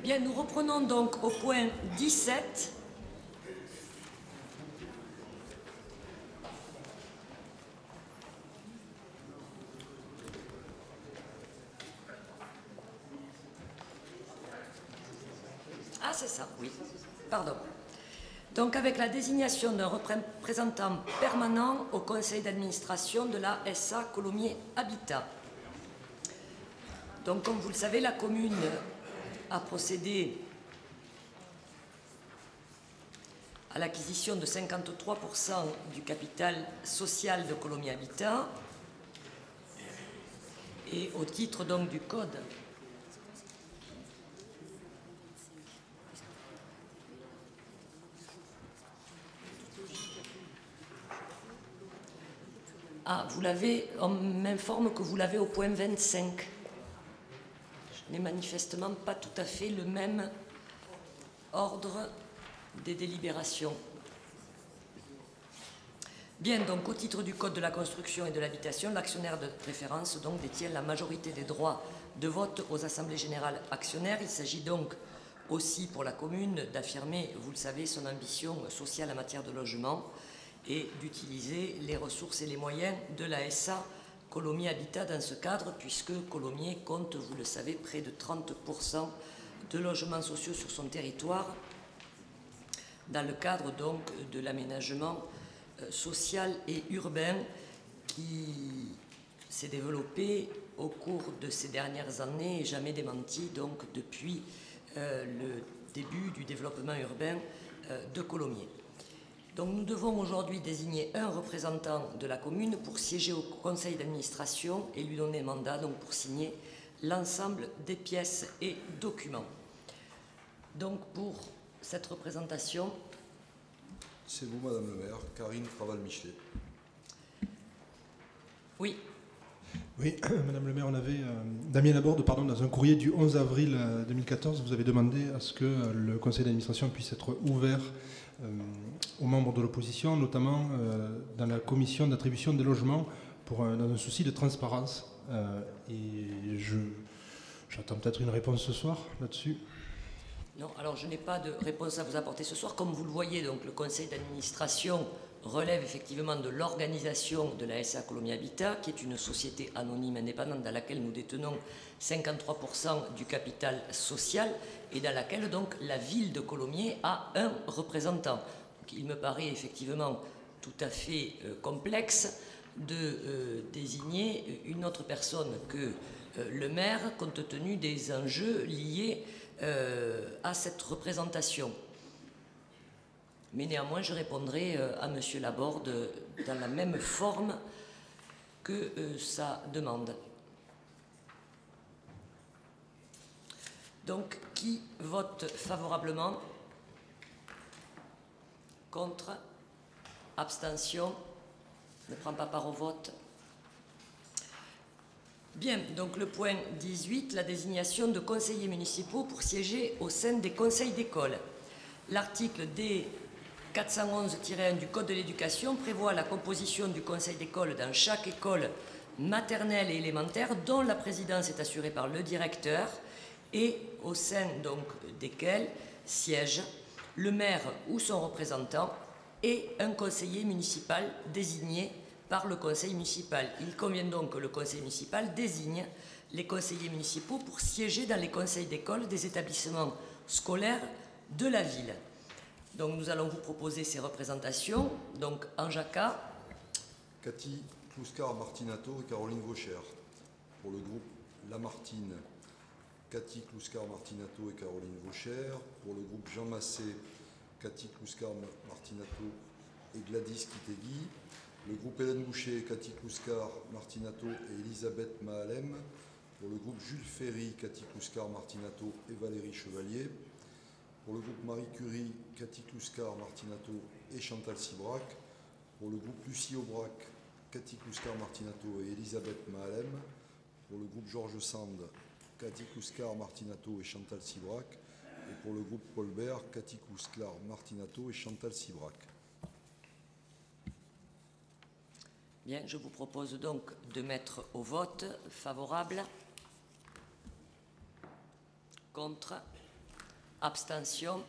Bien, nous reprenons donc au point 17. Ah, c'est ça, oui. Pardon. Donc, avec la désignation d'un représentant permanent au conseil d'administration de la SA Colomiers Habitat. Donc, comme vous le savez, la commune a procédé à l'acquisition de 53% du capital social de Colomiers Habitat et au titre donc du code vous l'avez, on m'informe que vous l'avez au point 25. Je n'ai manifestement pas tout à fait le même ordre des délibérations. Bien, donc au titre du Code de la construction et de l'habitation, l'actionnaire de préférence donc détient la majorité des droits de vote aux assemblées générales actionnaires. Il s'agit donc aussi pour la commune d'affirmer, vous le savez, son ambition sociale en matière de logement et d'utiliser les ressources et les moyens de la SA Colomiers Habitat dans ce cadre, puisque Colomiers compte, vous le savez, près de 30% de logements sociaux sur son territoire, dans le cadre donc de l'aménagement social et urbain qui s'est développé au cours de ces dernières années et jamais démenti donc depuis le début du développement urbain de Colomiers. Donc nous devons aujourd'hui désigner un représentant de la commune pour siéger au conseil d'administration et lui donner mandat donc pour signer l'ensemble des pièces et documents. Donc pour cette représentation... C'est vous, Madame le maire, Karine Fraval-Michelet. Oui. Oui, Madame le maire, on avait Damien Laborde, pardon, dans un courrier du 11 avril 2014, vous avez demandé à ce que le conseil d'administration puisse être ouvert aux membres de l'opposition, notamment dans la commission d'attribution des logements, dans un souci de transparence. Et j'attends peut-être une réponse ce soir là-dessus. Non, alors je n'ai pas de réponse à vous apporter ce soir. Comme vous le voyez, donc, le conseil d'administration relève effectivement de l'organisation de la SA Colomiers Habitat, qui est une société anonyme indépendante dans laquelle nous détenons 53% du capital social et dans laquelle donc la ville de Colomiers a un représentant. Donc, il me paraît effectivement tout à fait complexe de désigner une autre personne que le maire, compte tenu des enjeux liés à cette représentation. Mais néanmoins, je répondrai à M. Laborde dans la même forme que sa demande. Donc, qui vote favorablement? Contre? Abstention? Ne prend pas part au vote? Bien, donc le point 18, la désignation de conseillers municipaux pour siéger au sein des conseils d'école. L'article D 411-1 du Code de l'éducation prévoit la composition du conseil d'école dans chaque école maternelle et élémentaire dont la présidence est assurée par le directeur et au sein donc desquels siège le maire ou son représentant et un conseiller municipal désigné par le conseil municipal. Il convient donc que le conseil municipal désigne les conseillers municipaux pour siéger dans les conseils d'école des établissements scolaires de la ville. Donc nous allons vous proposer ces représentations. Donc en Jacquat. Cathy Clouscar-Martinato et Caroline Vauchère. Pour le groupe Lamartine, Cathy Clouscar-Martinato et Caroline Vauchère. Pour le groupe Jean Massé, Cathy Clouscar-Martinato et Gladys Kitegui. Le groupe Hélène Boucher, Cathy Clouscar-Martinato et Elisabeth Mahalem. Pour le groupe Jules Ferry, Cathy Clouscar-Martinato et Valérie Chevalier. Pour le groupe Marie Curie, Cathy Clouscar-Martinato et Chantal Sibrac. Pour le groupe Lucie Aubrac, Cathy Clouscar-Martinato et Elisabeth Mahalem. Pour le groupe Georges Sand, Cathy Clouscar-Martinato et Chantal Sibrac. Et pour le groupe Paul Bert, Cathy Clouscar-Martinato et Chantal Sibrac. Bien, je vous propose donc de mettre au vote favorable, contre, Abstention.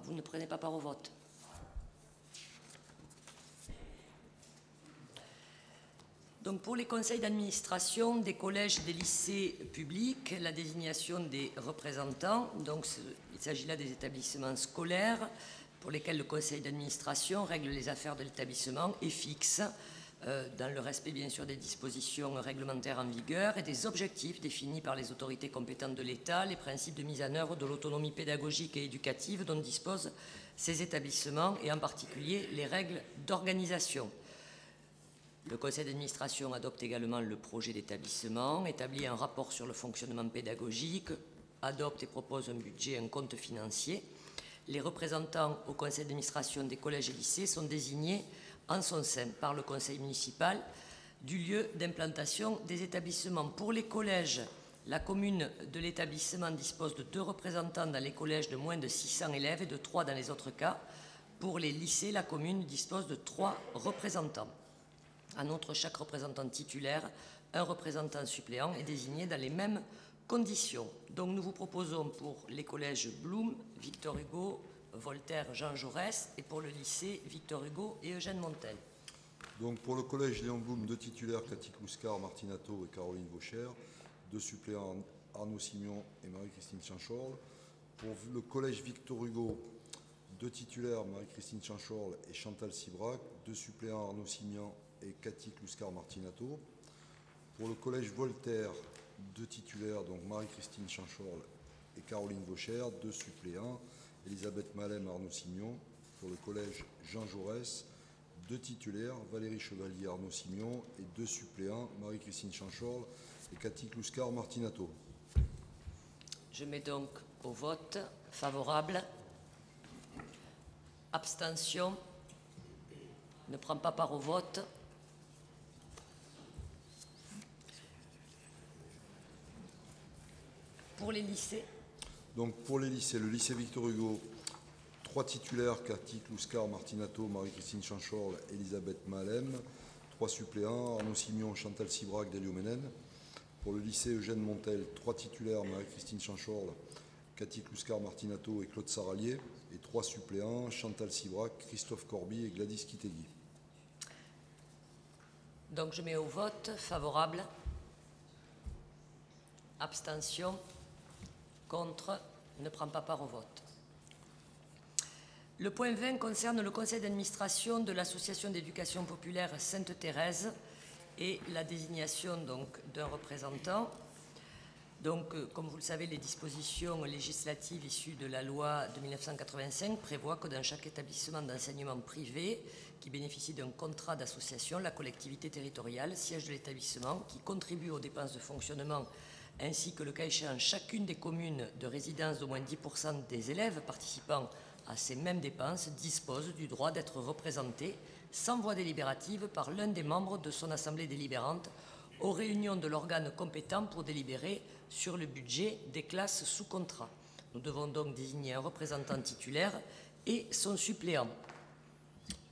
Vous ne prenez pas part au vote. Donc pour les conseils d'administration des collèges et des lycées publics, la désignation des représentants, donc il s'agit là des établissements scolaires pour lesquels le conseil d'administration règle les affaires de l'établissement et fixe, dans le respect bien sûr des dispositions réglementaires en vigueur et des objectifs définis par les autorités compétentes de l'État, les principes de mise en œuvre de l'autonomie pédagogique et éducative dont disposent ces établissements et en particulier les règles d'organisation. Le conseil d'administration adopte également le projet d'établissement, établit un rapport sur le fonctionnement pédagogique, adopte et propose un budget et un compte financier. Les représentants au conseil d'administration des collèges et lycées sont désignés en son sein par le conseil municipal du lieu d'implantation des établissements. Pour les collèges, la commune de l'établissement dispose de 2 représentants dans les collèges de moins de 600 élèves et de 3 dans les autres cas. Pour les lycées, la commune dispose de 3 représentants. En outre, chaque représentant titulaire, un représentant suppléant est désigné dans les mêmes conditions. Donc nous vous proposons pour les collèges Blum, Victor Hugo, Voltaire, Jean Jaurès et pour le lycée Victor Hugo et Eugène Montel. Donc pour le collège Léon Blum, 2 titulaires, Cathy Clouscar, Martinato et Caroline Vauchère, 2 suppléants, Arnaud Simion et Marie-Christine Chanchorle. Pour le collège Victor Hugo, 2 titulaires, Marie-Christine Chanchorle et Chantal Sibrac, 2 suppléants, Arnaud Simion et Cathy Clouscar-Martinato. Pour le collège Voltaire, 2 titulaires, donc Marie-Christine Chanchorle et Caroline Vauchère, 2 suppléants, Elisabeth Malem, Arnaud Simion. Pour le collège Jean Jaurès, 2 titulaires, Valérie Chevalier, Arnaud Simion et 2 suppléants, Marie-Christine Chanchorle et Cathy Clouscar-Martinato. Je mets donc au vote favorable. Abstention. Ne prend pas part au vote. Pour les lycées. Donc pour les lycées, le lycée Victor Hugo, 3 titulaires, Cathy Clouscar, Martinato, Marie-Christine Chanchorle, Elisabeth Malem, 3 suppléants, Arnaud Simion, Chantal Sibrac, Delio Ménène. Pour le lycée Eugène Montel, 3 titulaires, Marie-Christine Chanchorle, Cathy Clouscar, Martinato et Claude Saralier, et 3 suppléants, Chantal Sibrac, Christophe Corby et Gladys Kitegui. Donc je mets au vote favorable. Abstention. Contre. Ne prend pas part au vote. Le point 20 concerne le conseil d'administration de l'association d'éducation populaire Sainte-Thérèse et la désignation donc d'un représentant. Donc, comme vous le savez, les dispositions législatives issues de la loi de 1985 prévoient que dans chaque établissement d'enseignement privé qui bénéficie d'un contrat d'association, la collectivité territoriale, siège de l'établissement, qui contribue aux dépenses de fonctionnement ainsi que le cas échéant chacune des communes de résidence d'au moins 10% des élèves participant à ces mêmes dépenses dispose du droit d'être représenté sans voix délibérative par l'un des membres de son assemblée délibérante aux réunions de l'organe compétent pour délibérer sur le budget des classes sous contrat. Nous devons donc désigner un représentant titulaire et son suppléant.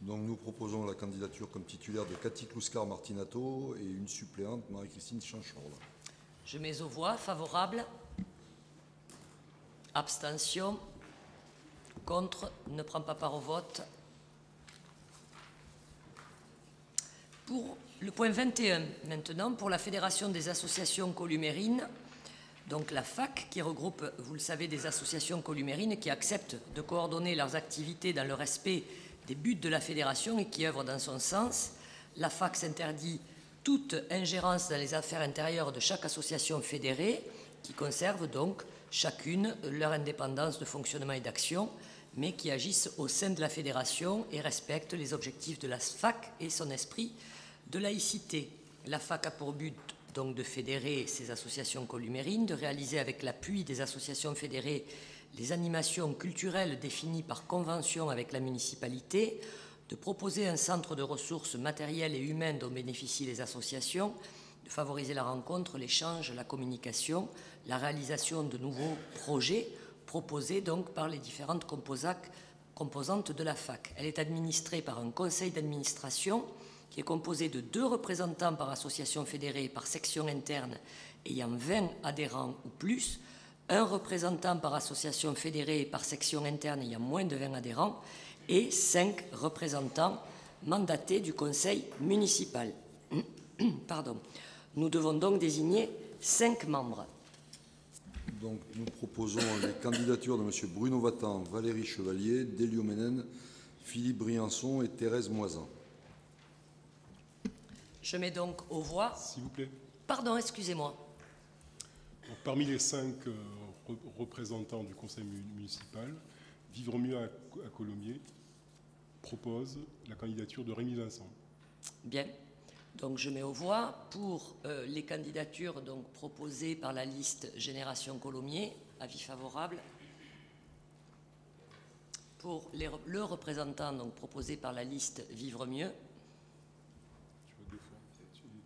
Donc nous proposons la candidature comme titulaire de Cathy Clouscar-Martinato et une suppléante, Marie-Christine Chanchorle. Je mets aux voix favorable. Abstention. Contre. Ne prend pas part au vote. Pour le point 21, maintenant, pour la Fédération des associations columérines, donc la FAC, qui regroupe, vous le savez, des associations columérines qui acceptent de coordonner leurs activités dans le respect des buts de la fédération et qui œuvrent dans son sens. La FAC s'interdit toute ingérence dans les affaires intérieures de chaque association fédérée, qui conserve donc chacune leur indépendance de fonctionnement et d'action, mais qui agissent au sein de la fédération et respectent les objectifs de la FAC et son esprit de laïcité. La FAC a pour but donc de fédérer ces associations columérines, de réaliser avec l'appui des associations fédérées les animations culturelles définies par convention avec la municipalité, de proposer un centre de ressources matérielles et humaines dont bénéficient les associations, de favoriser la rencontre, l'échange, la communication, la réalisation de nouveaux projets proposés donc par les différentes composantes de la FAC. Elle est administrée par un conseil d'administration qui est composé de 2 représentants par association fédérée par section interne ayant 20 adhérents ou plus, un représentant par association fédérée et par section interne ayant moins de 20 adhérents et 5 représentants mandatés du conseil municipal. Pardon. Nous devons donc désigner 5 membres. Donc, nous proposons les candidatures de M. Bruno Vatan, Valérie Chevalier, Délio Ménène, Philippe Briançon et Thérèse Moisan. Je mets donc aux voix. S'il vous plaît. Pardon, excusez-moi. Donc, parmi les 5 représentants du conseil municipal, Vivre mieux à Colomiers propose la candidature de Rémi Vincent. Bien. Donc je mets aux voix pour les candidatures donc, proposées par la liste Génération Colomiers, avis favorable. Pour le représentant donc, proposé par la liste Vivre mieux. Tu veux 2 fois.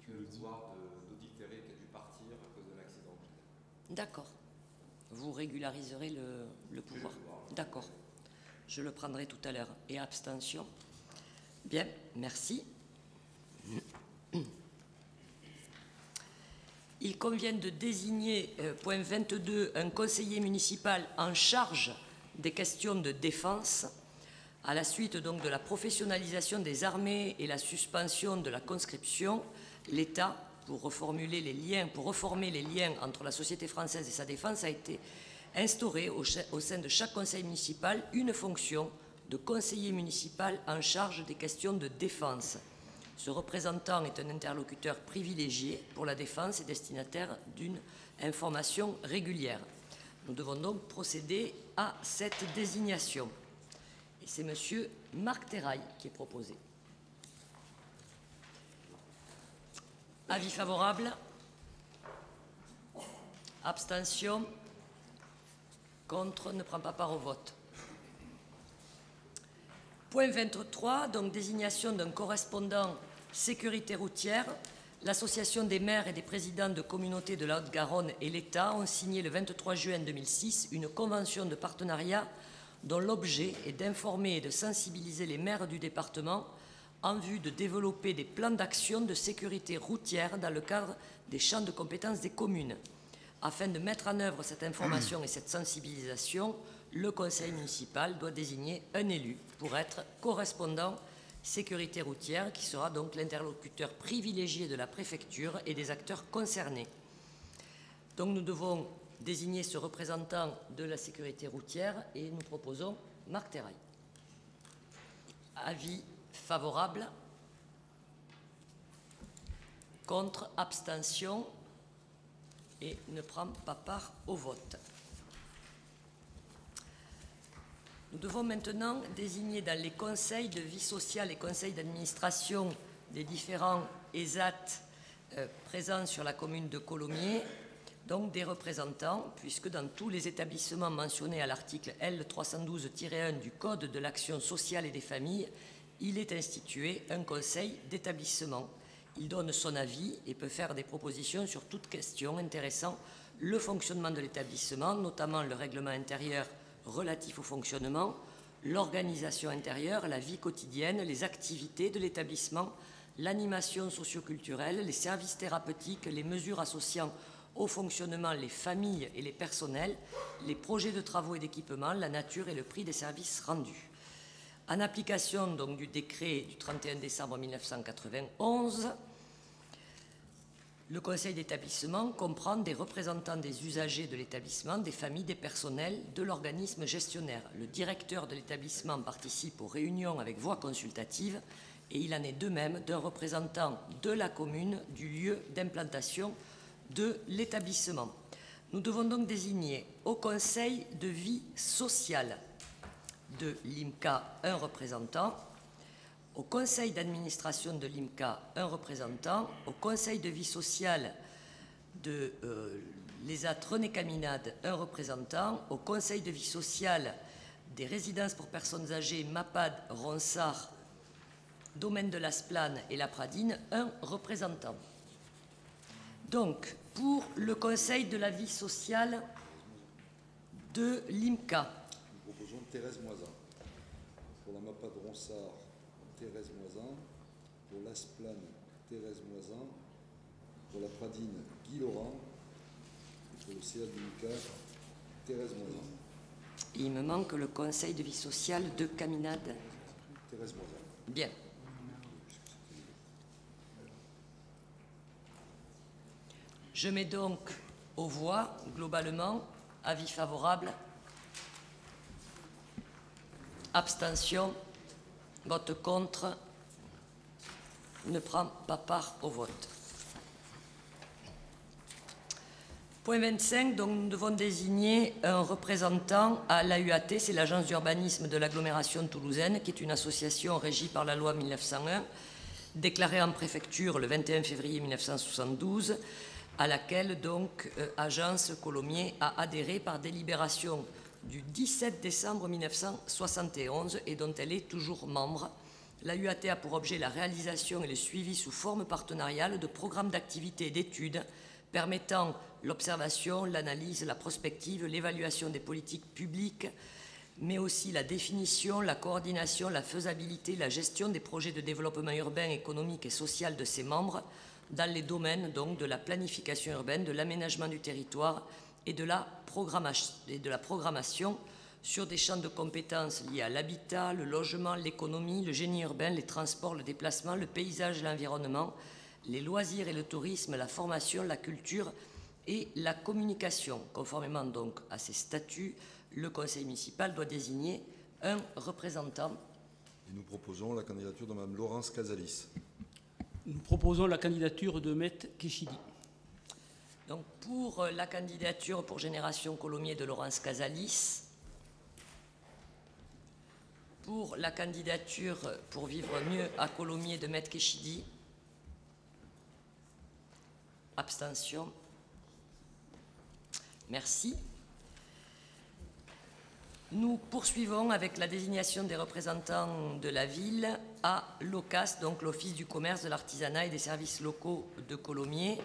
Tu le devoir d'Odile Terré qui a dû partir à cause de l'accident. D'accord. Vous régulariserez le pouvoir. D'accord. Je le prendrai tout à l'heure. Et abstention. Bien, merci. Il convient de désigner, point 22, un conseiller municipal en charge des questions de défense, à la suite donc de la professionnalisation des armées et la suspension de la conscription. L'État, pour reformer les liens entre la société française et sa défense, a été instauré au sein de chaque conseil municipal une fonction de conseiller municipal en charge des questions de défense. Ce représentant est un interlocuteur privilégié pour la défense et destinataire d'une information régulière. Nous devons donc procéder à cette désignation. Et c'est M. Marc Terrail qui est proposé. Avis favorable. Abstention. Contre, ne prend pas part au vote. Point 23, donc désignation d'un correspondant sécurité routière. L'Association des maires et des présidents de communautés de la Haute-Garonne et l'État ont signé le 23 juin 2006 une convention de partenariat dont l'objet est d'informer et de sensibiliser les maires du département en vue de développer des plans d'action de sécurité routière dans le cadre des champs de compétences des communes. Afin de mettre en œuvre cette information et cette sensibilisation, le conseil municipal doit désigner un élu pour être correspondant sécurité routière, qui sera donc l'interlocuteur privilégié de la préfecture et des acteurs concernés. Donc nous devons désigner ce représentant de la sécurité routière et nous proposons Marc Terrail. Avis favorable. Contre, abstention et ne prend pas part au vote. Nous devons maintenant désigner dans les conseils de vie sociale et conseils d'administration des différents ESAT présents sur la commune de Colomiers, donc des représentants, puisque dans tous les établissements mentionnés à l'article L312-1 du Code de l'action sociale et des familles, il est institué un conseil d'établissement. Il donne son avis et peut faire des propositions sur toute question intéressant le fonctionnement de l'établissement, notamment le règlement intérieur relatif au fonctionnement, l'organisation intérieure, la vie quotidienne, les activités de l'établissement, l'animation socio-culturelle, les services thérapeutiques, les mesures associant au fonctionnement les familles et les personnels, les projets de travaux et d'équipement, la nature et le prix des services rendus. En application donc du décret du 31 décembre 1991, le conseil d'établissement comprend des représentants des usagers de l'établissement, des familles, des personnels, de l'organisme gestionnaire. Le directeur de l'établissement participe aux réunions avec voix consultative et il en est de même d'un représentant de la commune du lieu d'implantation de l'établissement. Nous devons donc désigner au conseil de vie sociale de l'IMCA un représentant, au conseil d'administration de l'IMCA un représentant, au conseil de vie sociale de l'ESAT René Caminade un représentant, au conseil de vie sociale des résidences pour personnes âgées MAPAD, Ronsard, Domaine de l'Asplane et La Pradine un représentant. Donc, pour le conseil de la vie sociale de l'IMCA, nous proposons Thérèse Moisan. Pour la MAPAD Ronsard, Thérèse Moisan. Pour l'Asplane, Thérèse Moisan. Pour la Pradine, Guy Laurent. Et pour le CA de l'IMCA, Thérèse Moisin. Il me manque le conseil de vie sociale de Caminade. Thérèse Moisin. Bien. Je mets donc aux voix, globalement, avis favorable, abstention, vote contre, ne prend pas part au vote. Point 25, donc nous devons désigner un représentant à l'AUAT, c'est l'Agence d'urbanisme de l'agglomération toulousaine, qui est une association régie par la loi 1901, déclarée en préfecture le 21 février 1972, à laquelle donc Agence Colomiers a adhéré par délibération du 17 décembre 1971 et dont elle est toujours membre. L'AUAT a pour objet la réalisation et le suivi sous forme partenariale de programmes d'activités et d'études permettant l'observation, l'analyse, la prospective, l'évaluation des politiques publiques, mais aussi la définition, la coordination, la faisabilité, la gestion des projets de développement urbain, économique et social de ses membres dans les domaines donc de la planification urbaine, de l'aménagement du territoire et de la programmation sur des champs de compétences liés à l'habitat, le logement, l'économie, le génie urbain, les transports, le déplacement, le paysage et l'environnement, les loisirs et le tourisme, la formation, la culture et la communication. Conformément donc à ces statuts, le conseil municipal doit désigner un représentant. Et nous proposons la candidature de Mme Laurence Casalis. Nous proposons la candidature de Maître Kéchidi. Donc pour la candidature pour Génération Colomiers de Laurence Casalis, pour la candidature pour vivre mieux à Colomiers de Maître Kéchidi, abstention. Merci. Nous poursuivons avec la désignation des représentants de la ville à l'OCAS, donc l'Office du commerce, de l'artisanat et des services locaux de Colomiers,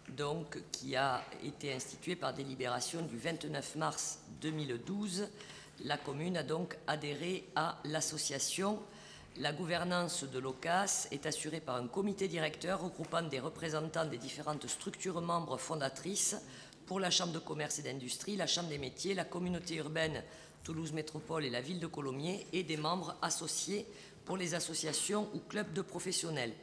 donc, qui a été institué par délibération du 29 mars 2012. La commune a donc adhéré à l'association. La gouvernance de l'OCAS est assurée par un comité directeur regroupant des représentants des différentes structures membres fondatrices pour la Chambre de commerce et d'industrie, la Chambre des métiers, la communauté urbaine Toulouse Métropole et la ville de Colomiers, et des membres associés pour les associations ou clubs de professionnels.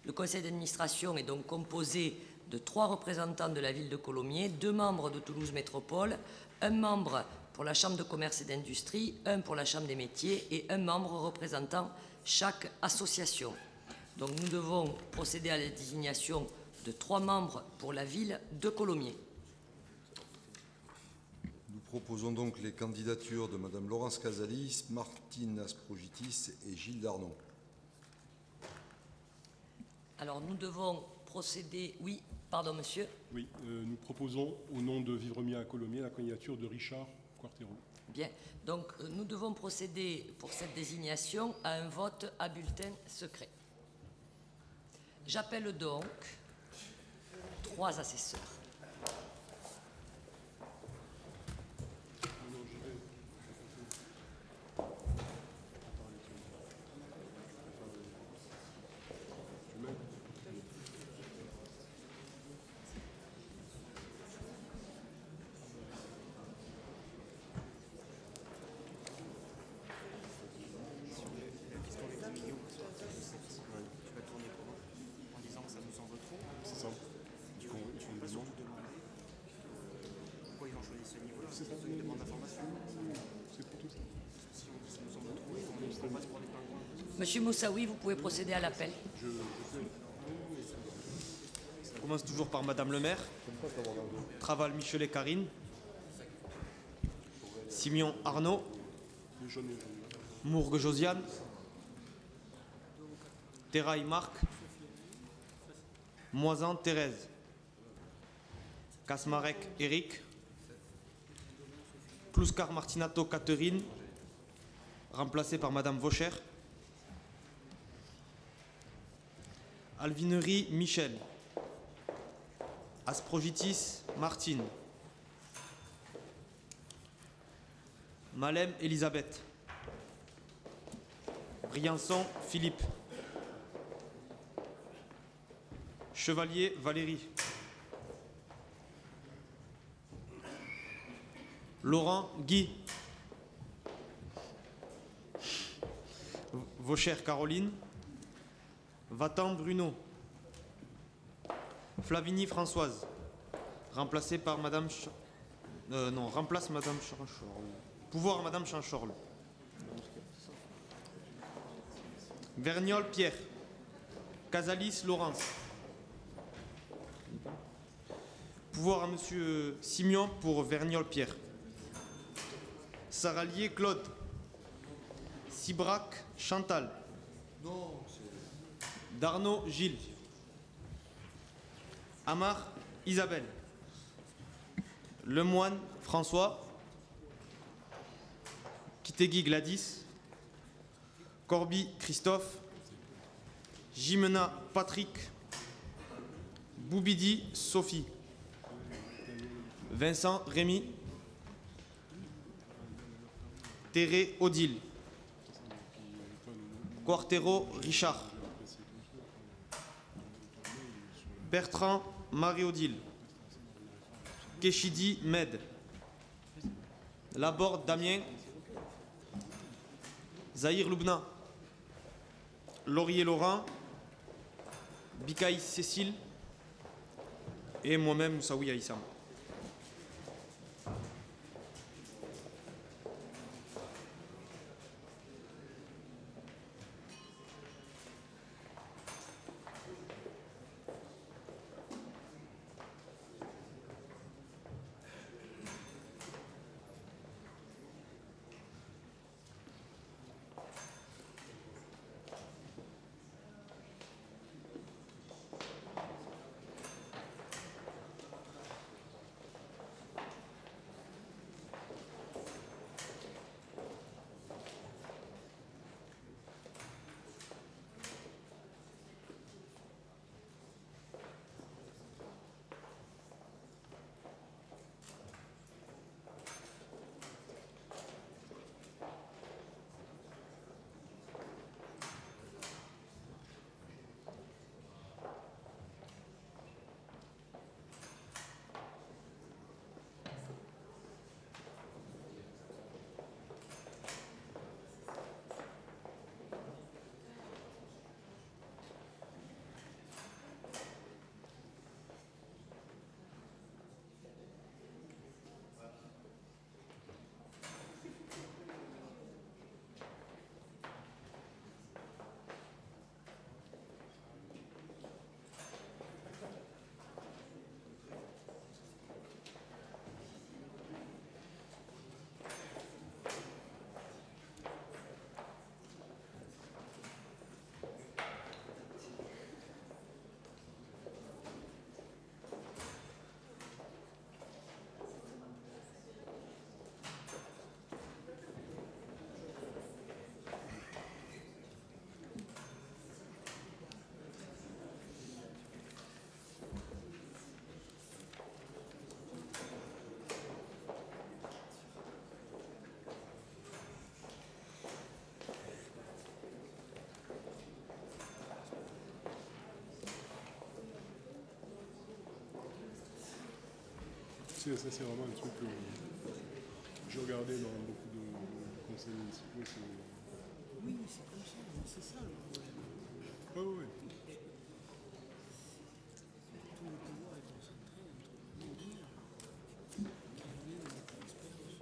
Le conseil d'administration est donc composé de 3 représentants de la ville de Colomiers, 2 membres de Toulouse Métropole, 1 membre pour la Chambre de commerce et d'industrie, 1 pour la Chambre des métiers et 1 membre représentant chaque association. Donc nous devons procéder à la désignation de 3 membres pour la ville de Colomiers. Nous proposons donc les candidatures de Mme Laurence Casalis, Martine Asprogitis et Gilles Darnon. Alors nous devons procéder... Oui, pardon monsieur. Oui, nous proposons au nom de Vivre mieux à Colomiers la candidature de Richard Quartero. Bien, donc nous devons procéder pour cette désignation à un vote à bulletin secret. J'appelle donc 3 assesseurs. Monsieur Moussaoui, vous pouvez procéder à l'appel. On commence toujours par Madame le maire. Traval Michelet Karine. Simeon Arnaud. Mourgue Josiane. Terrail Marc. Moisan Thérèse. Kasmarek Eric. Kluskar Martinato Catherine. Remplacée par Madame Vaucher. Alvinerie Michel. Asprogitis Martine. Malem Elisabeth. Briançon Philippe. Chevalier Valérie. Laurent, Guy. Vaucher, Caroline. Vatan, Bruno. Flavigny, Françoise. Remplacée par Madame... remplace Madame Chanchorle. Pouvoir à Madame Chanchorle. Vergnol, Pierre. Casalis, Laurence. Pouvoir à Monsieur Simion pour Vergnol, Pierre. Saralier, Claude. Sibrac, Chantal. Darnaud, Gilles. Amar, Isabelle. Lemoine, François. Kitegui, Gladys. Corby, Christophe. Jimena, Patrick. Boubidi, Sophie. Vincent, Rémi. Théré, Odile. Quartero, Richard. Bertrand, Marie-Odile. Kéchidi, Med. Laborde, Damien. Zahir, Loubna. Laurier, Laurent. Bikaï, Cécile. Et moi-même, Moussaoui, Aïssam. Ça, c'est vraiment un truc que j'ai regardé dans beaucoup de conseils municipaux. Oui, c'est comme ça, c'est ça le problème. Oui, oui. Tout le pouvoir est concentré entre nous dire Caroline est notre expérience.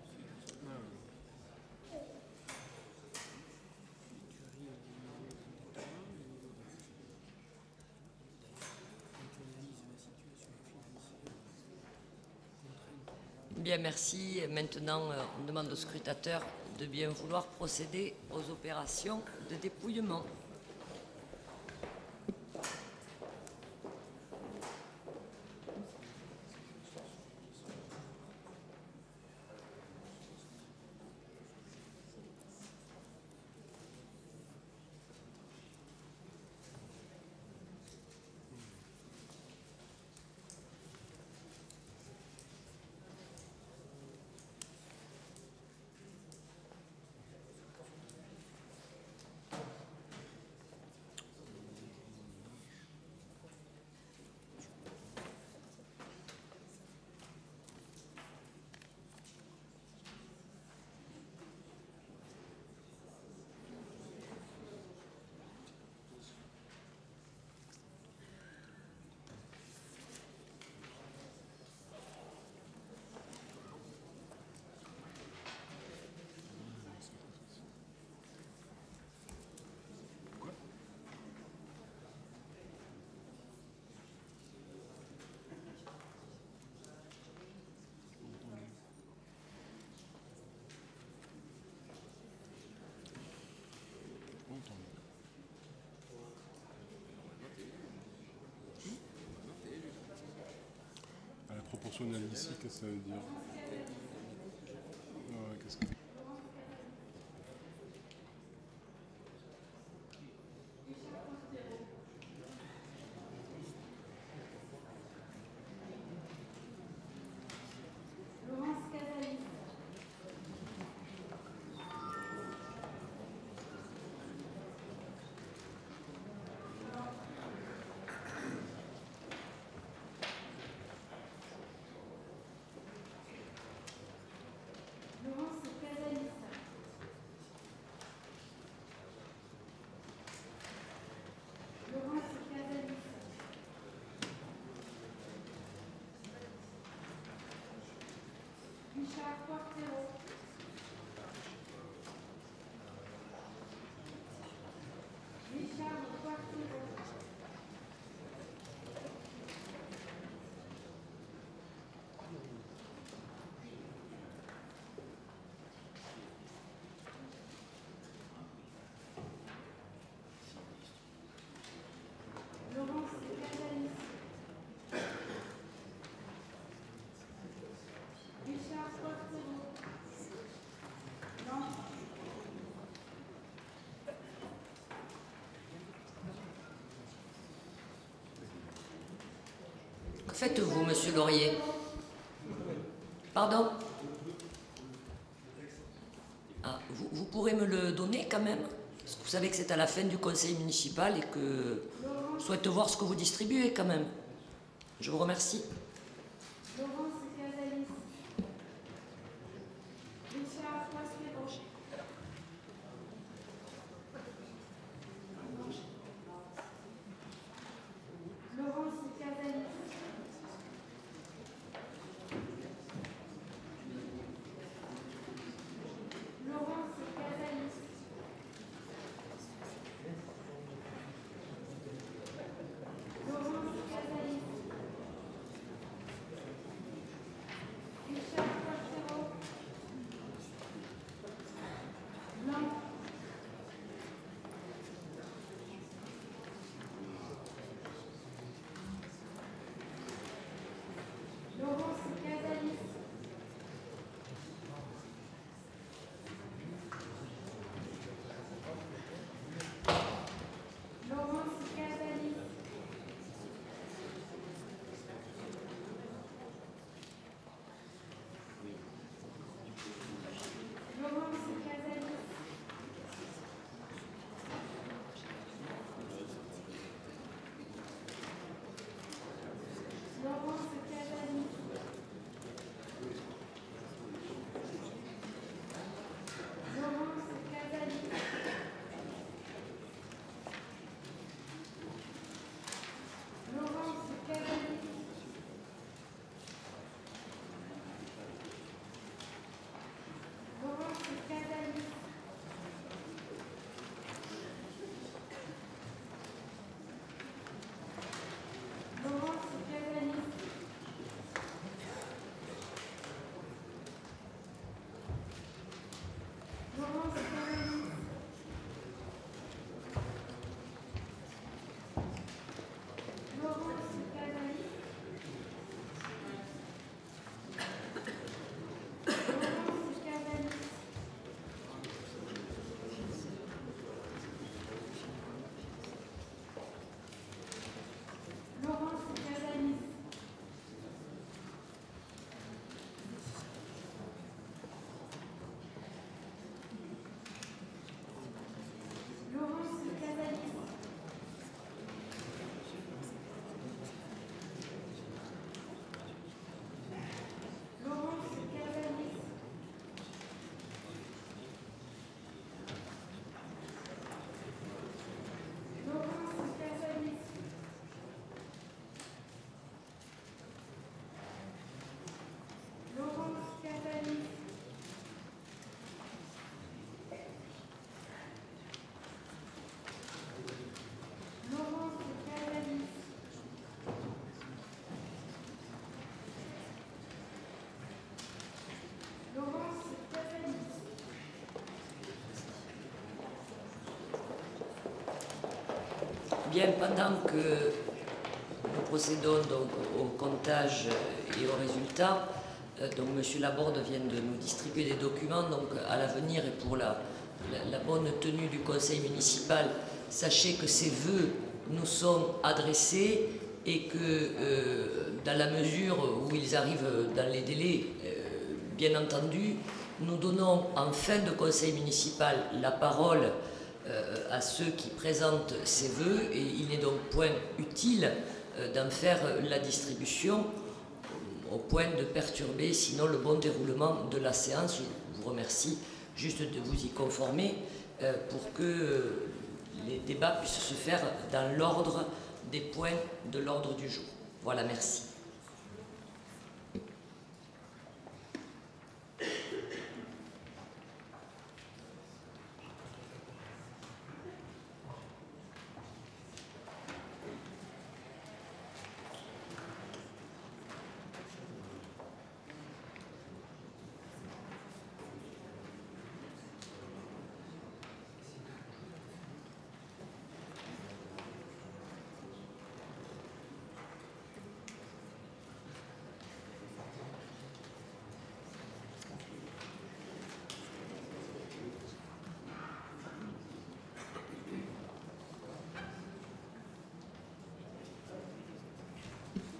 L'écurie au niveau des terrains, au niveau de quand on analyse la situation financière, contrainte. Bien, merci. Maintenant, on demande aux scrutateurs de bien vouloir procéder aux opérations de dépouillement. Constitutionnel ici, qu'est-ce que ça veut dire? Ouais, qu'est-ce que... Que faites-vous, monsieur Laurier? Pardon? Ah, vous pourrez me le donner quand même? Parce que vous savez que c'est à la fin du conseil municipal et que je souhaite voir ce que vous distribuez quand même. Je vous remercie. Bien, pendant que nous procédons donc au comptage et aux résultats. Donc M. Laborde vient de nous distribuer des documents. Donc à l'avenir et pour la bonne tenue du conseil municipal, sachez que ces vœux nous sont adressés et que dans la mesure où ils arrivent dans les délais, bien entendu, nous donnons en fin de conseil municipal la parole à ceux qui présentent ces vœux et il n'est donc point utile d'en faire la distribution au point de perturber sinon le bon déroulement de la séance. Je vous remercie juste de vous y conformer pour que les débats puissent se faire dans l'ordre des points de l'ordre du jour. Voilà, merci.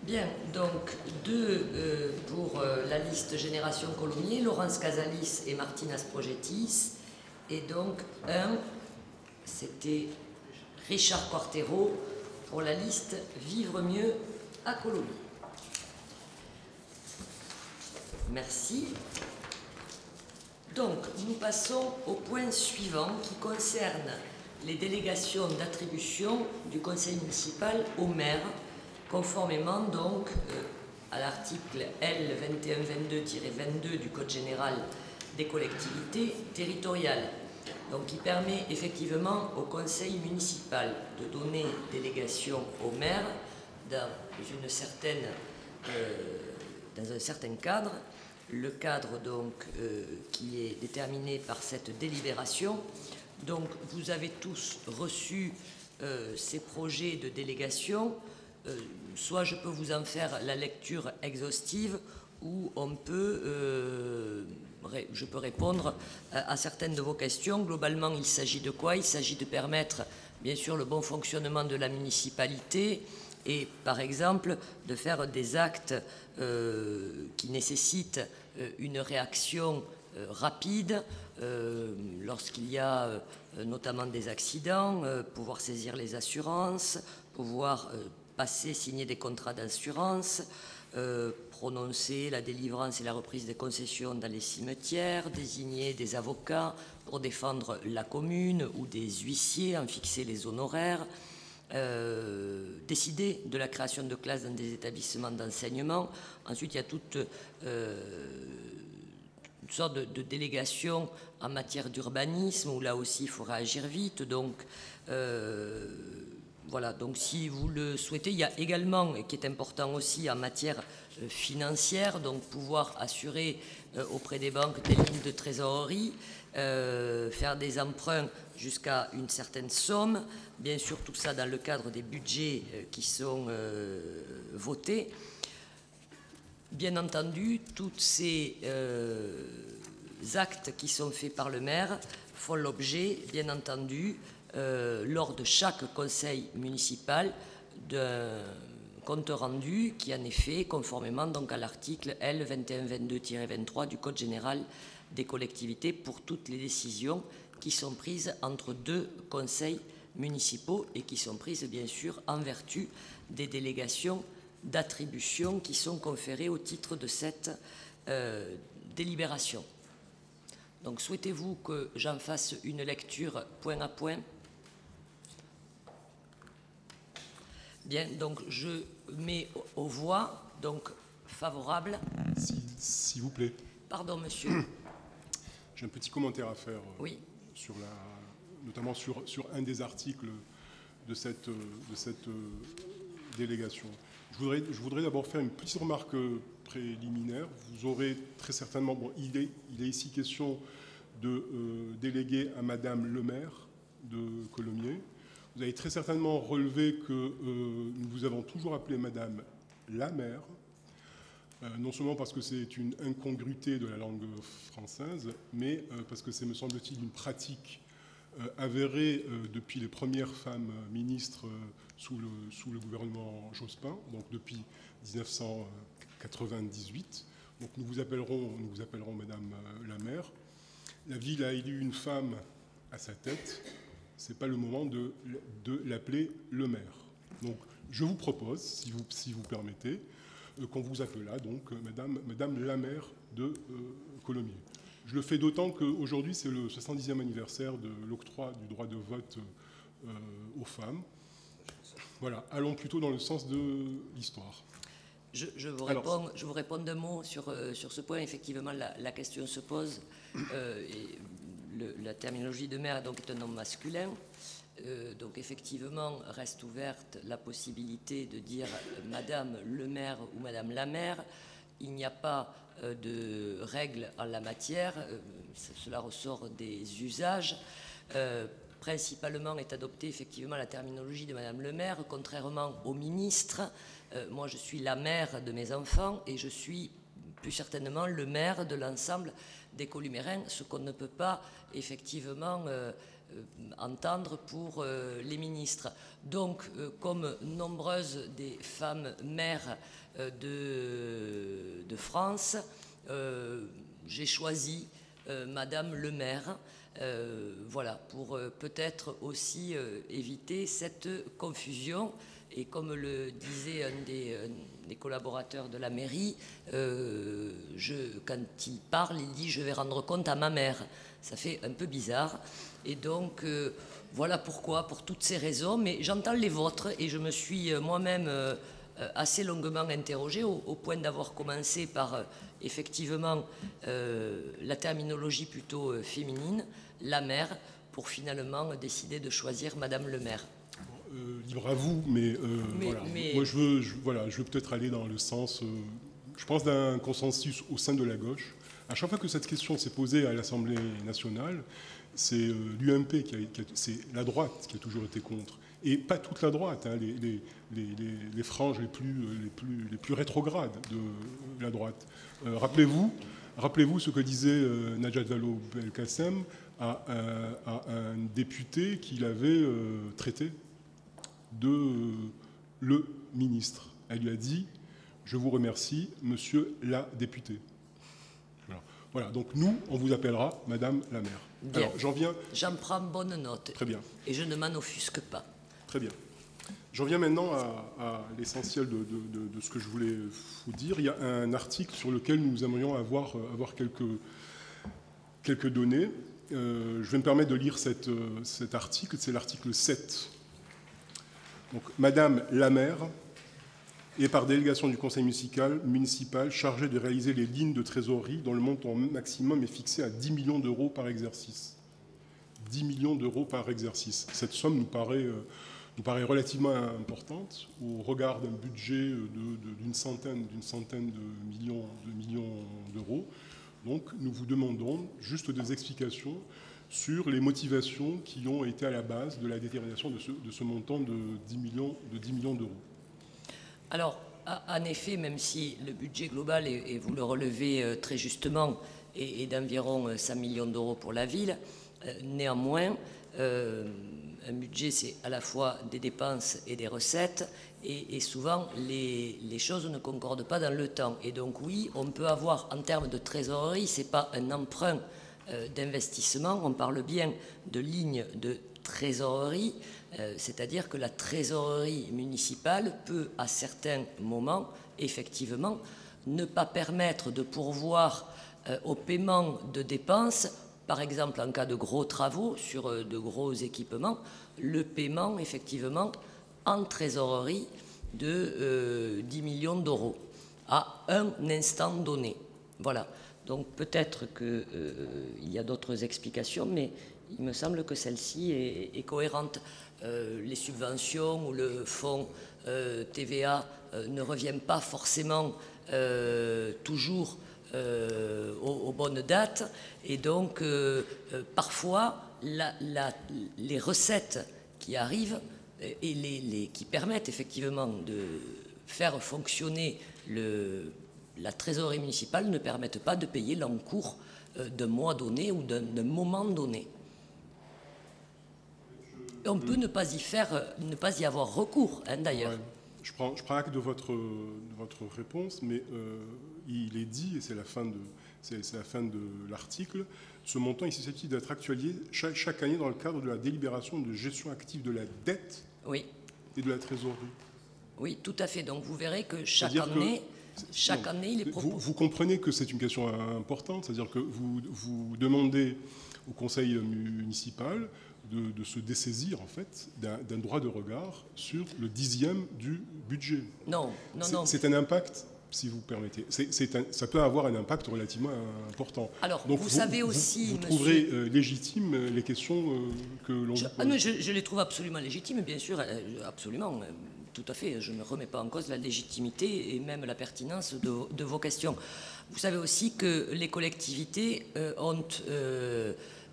Bien, donc deux pour la liste Génération Colomiers, Laurence Casalis et Martina Sprogetis. Et donc un, c'était Richard Quartero pour la liste Vivre mieux à Colomiers. Merci. Donc nous passons au point suivant qui concerne les délégations d'attribution du conseil municipal au maire, conformément donc à l'article L 2122-22 du Code général des collectivités territoriales, donc qui permet effectivement au conseil municipal de donner délégation au maire dans un certain cadre, le cadre donc qui est déterminé par cette délibération. Donc vous avez tous reçu ces projets de délégation. Soit je peux vous en faire la lecture exhaustive ou je peux répondre à certaines de vos questions. Globalement, il s'agit de quoi? Il s'agit de permettre, bien sûr, le bon fonctionnement de la municipalité et, par exemple, de faire des actes qui nécessitent une réaction rapide lorsqu'il y a notamment des accidents, pouvoir saisir les assurances, pouvoir signer des contrats d'assurance, prononcer la délivrance et la reprise des concessions dans les cimetières, désigner des avocats pour défendre la commune ou des huissiers, en fixer les honoraires, décider de la création de classes dans des établissements d'enseignement. Ensuite, il y a toute une sorte de délégation en matière d'urbanisme où là aussi il faudra agir vite. Donc, voilà, donc si vous le souhaitez, il y a également, et qui est important aussi en matière financière, donc pouvoir assurer auprès des banques des lignes de trésorerie, faire des emprunts jusqu'à une certaine somme, bien sûr tout ça dans le cadre des budgets qui sont votés. Bien entendu, tous ces actes qui sont faits par le maire font l'objet, bien entendu, lors de chaque conseil municipal d'un compte rendu qui en est fait conformément donc à l'article L 2122-23 du Code général des collectivités pour toutes les décisions qui sont prises entre deux conseils municipaux et qui sont prises bien sûr en vertu des délégations d'attribution qui sont conférées au titre de cette délibération. Donc souhaitez-vous que j'en fasse une lecture point à point? Bien, donc je mets aux voix, donc favorable. S'il vous plaît. Pardon, monsieur. J'ai un petit commentaire à faire, oui, notamment sur un des articles de cette délégation. Je voudrais d'abord faire une petite remarque préliminaire. Vous aurez très certainement, bon, il est ici question de déléguer à Madame le maire de Colomiers. Vous avez très certainement relevé que nous vous avons toujours appelé Madame la maire, non seulement parce que c'est une incongruité de la langue française, mais parce que c'est, me semble-t-il, une pratique avérée depuis les premières femmes ministres sous le gouvernement Jospin, donc depuis 1998. Donc nous vous appellerons Madame la maire. La ville a élu une femme à sa tête. Ce n'est pas le moment de l'appeler le maire. Donc je vous propose, si vous permettez, qu'on vous appelât donc Madame la maire de Colomiers. Je le fais d'autant qu'aujourd'hui c'est le 70e anniversaire de l'octroi du droit de vote aux femmes. Voilà, allons plutôt dans le sens de l'histoire. Je vous réponds d'un mot sur ce point. Effectivement, la question se pose. La terminologie de maire est un nom masculin. Donc effectivement, reste ouverte la possibilité de dire Madame le maire ou Madame la maire. Il n'y a pas de règles en la matière. Cela ressort des usages. Principalement est adoptée effectivement la terminologie de Madame le maire, contrairement au ministre. Moi, je suis la mère de mes enfants et je suis plus certainement le maire de l'ensemble des Columérains, ce qu'on ne peut pas effectivement entendre pour les ministres. Donc, comme nombreuses des femmes mères de France, j'ai choisi Madame le maire, voilà, pour peut-être aussi éviter cette confusion. Et comme le disait un des collaborateurs de la mairie, quand il parle, il dit « je vais rendre compte à ma mère ». Ça fait un peu bizarre. Et donc, voilà pourquoi, pour toutes ces raisons. Mais j'entends les vôtres et je me suis moi-même assez longuement interrogée au point d'avoir commencé par, effectivement, la terminologie plutôt féminine, la mère, pour finalement décider de choisir Madame le maire. Libre à vous, mais voilà. Moi, je veux peut-être aller dans le sens, je pense, d'un consensus au sein de la gauche. À chaque fois que cette question s'est posée à l'Assemblée nationale, c'est l'UMP, c'est la droite qui a toujours été contre. Et pas toute la droite, hein, les franges les plus rétrogrades de la droite. Rappelez-vous ce que disait Najat Vallaud-Belkacem à un député qu'il avait traité de le ministre. Elle lui a dit « Je vous remercie, monsieur la députée ». Voilà, donc nous, on vous appellera Madame la maire. Bien. Alors, j'en viens... J'en prends bonne note. Très bien. Et je ne m'en offusque pas. Très bien. J'en viens maintenant à l'essentiel de ce que je voulais vous dire. Il y a un article sur lequel nous aimerions avoir quelques données. Je vais me permettre de lire cet article. C'est l'article 7. Donc, Madame la maire est par délégation du conseil municipal chargée de réaliser les lignes de trésorerie dont le montant maximum est fixé à 10 millions d'euros par exercice. 10 millions d'euros par exercice. Cette somme nous paraît relativement importante au regard d'un budget d'une centaine de millions d'euros. Donc nous vous demandons juste des explications sur les motivations qui ont été à la base de la détermination de ce montant de 10 millions d'euros. Alors, en effet, même si le budget global, et vous le relevez très justement, est d'environ 100 millions d'euros pour la ville, néanmoins, un budget, c'est à la fois des dépenses et des recettes, et souvent, les choses ne concordent pas dans le temps. Et donc, oui, on peut avoir, en termes de trésorerie, ce n'est pas un emprunt d'investissement, on parle bien de lignes de trésorerie, c'est-à-dire que la trésorerie municipale peut, à certains moments, effectivement, ne pas permettre de pourvoir au paiement de dépenses, par exemple en cas de gros travaux sur de gros équipements, le paiement, effectivement, en trésorerie de 10 millions d'euros à un instant donné. Voilà. Donc peut-être qu'il y a d'autres explications, mais il me semble que celle-ci est cohérente. Les subventions ou le fonds TVA ne reviennent pas forcément toujours aux bonnes dates. Et donc parfois, les recettes qui arrivent et qui permettent effectivement de faire fonctionner la trésorerie municipale ne permettent pas de payer l'encours d'un mois donné ou d'un moment donné. On peut ne pas y avoir recours, hein, d'ailleurs. Ouais. Je prends acte de votre réponse, mais il est dit, et c'est la fin de l'article, ce montant est susceptible d'être actualisé chaque année dans le cadre de la délibération de gestion active de la dette et de la trésorerie. Oui, tout à fait. Donc vous verrez que chaque année, il est proposé. Vous comprenez que c'est une question importante, c'est-à-dire que vous demandez au conseil municipal de se dessaisir en fait d'un droit de regard sur le 10e du budget. Non. C'est un impact, si vous permettez. Ça peut avoir un impact relativement important. Alors, donc vous savez aussi, vous trouverez légitimes les questions que l'on vous pose. Je les trouve absolument légitimes, bien sûr, absolument, tout à fait. Je ne remets pas en cause la légitimité et même la pertinence de vos questions. Vous savez aussi que les collectivités ont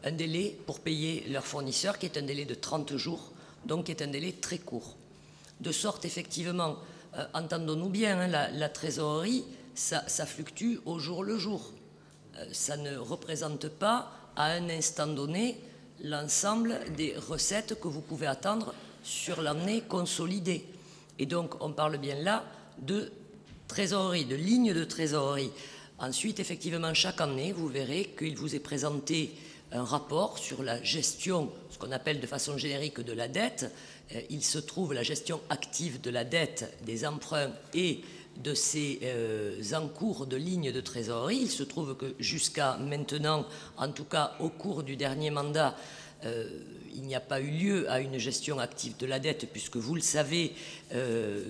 un délai pour payer leurs fournisseurs qui est un délai de 30 jours, donc qui est un délai très court. De sorte, effectivement, entendons-nous bien, hein, la trésorerie, ça fluctue au jour le jour. Ça ne représente pas, à un instant donné, l'ensemble des recettes que vous pouvez attendre sur l'année consolidée. Et donc, on parle bien là de trésorerie, de ligne de trésorerie. Ensuite, effectivement, chaque année, vous verrez qu'il vous est présenté un rapport sur la gestion, ce qu'on appelle de façon générique de la dette. Il se trouve la gestion active de la dette, des emprunts et de ces encours de lignes de trésorerie. Il se trouve que jusqu'à maintenant, en tout cas au cours du dernier mandat, il n'y a pas eu lieu à une gestion active de la dette, puisque vous le savez,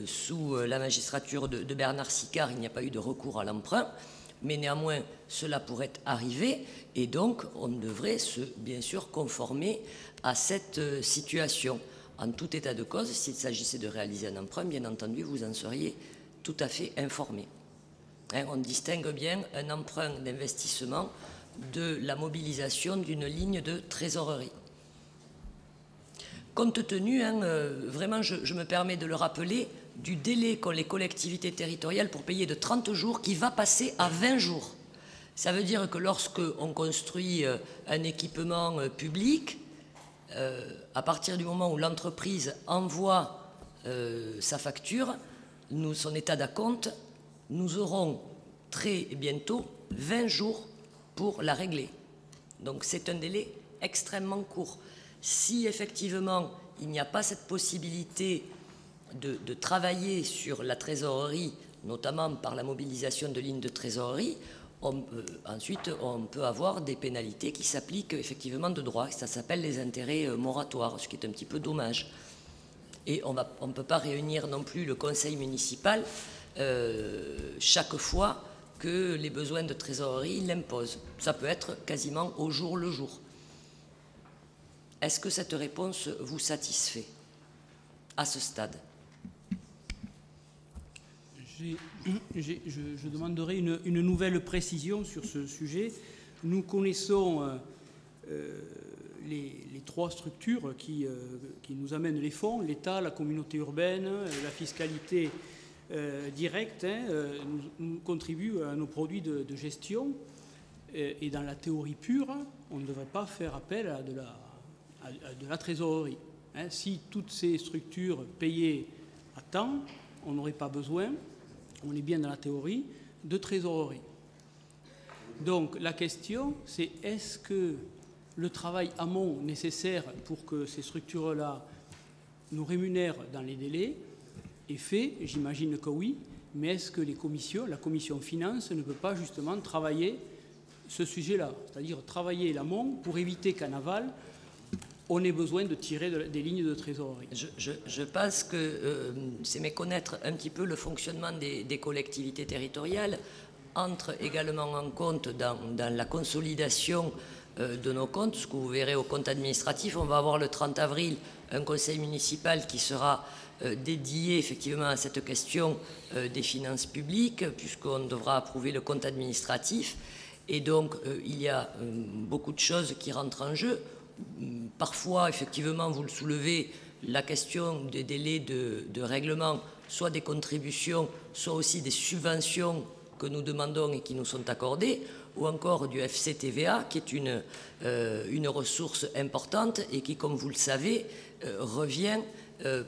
sous la magistrature de Bernard Sicard, il n'y a pas eu de recours à l'emprunt. Mais néanmoins, cela pourrait arriver, et donc on devrait bien sûr conformer à cette situation. En tout état de cause, s'il s'agissait de réaliser un emprunt, bien entendu, vous en seriez tout à fait informé. Hein, on distingue bien un emprunt d'investissement de la mobilisation d'une ligne de trésorerie. Compte tenu, vraiment, je me permets de le rappeler, du délai qu'ont les collectivités territoriales pour payer de 30 jours qui va passer à 20 jours. Ça veut dire que lorsqu'on construit un équipement public, à partir du moment où l'entreprise envoie sa facture, son état d'acompte, nous aurons très bientôt 20 jours pour la régler. Donc c'est un délai extrêmement court. Si effectivement il n'y a pas cette possibilité de travailler sur la trésorerie, notamment par la mobilisation de lignes de trésorerie, ensuite on peut avoir des pénalités qui s'appliquent effectivement de droit. Ça s'appelle les intérêts moratoires, ce qui est un petit peu dommage. Et on ne peut pas réunir non plus le conseil municipal chaque fois que les besoins de trésorerie l'imposent. Ça peut être quasiment au jour le jour. Est-ce que cette réponse vous satisfait à ce stade? Je demanderai une nouvelle précision sur ce sujet. Nous connaissons les trois structures qui nous amènent les fonds, l'État, la communauté urbaine, la fiscalité directe, nous contribuent à nos produits de gestion. Et dans la théorie pure, on ne devrait pas faire appel à de la trésorerie. Si toutes ces structures payaient à temps, on n'aurait pas besoin, on est bien dans la théorie, de trésorerie. Donc la question, c'est est-ce que le travail amont nécessaire pour que ces structures-là nous rémunèrent dans les délais est fait? J'imagine que oui, mais est-ce que la commission finance ne peut pas justement travailler ce sujet-là, c'est-à-dire travailler l'amont pour éviter qu'en aval, on ait besoin de tirer des lignes de trésorerie? Je pense que c'est méconnaître un petit peu le fonctionnement des collectivités territoriales. Entre également en compte dans la consolidation de nos comptes, ce que vous verrez au compte administratif. On va avoir le 30 avril un conseil municipal qui sera dédié effectivement à cette question des finances publiques, puisqu'on devra approuver le compte administratif. Et donc, il y a beaucoup de choses qui rentrent en jeu. Parfois, effectivement, vous le soulevez, la question des délais de règlement, soit des contributions, soit aussi des subventions que nous demandons et qui nous sont accordées, ou encore du FCTVA, qui est une ressource importante et qui, comme vous le savez, revient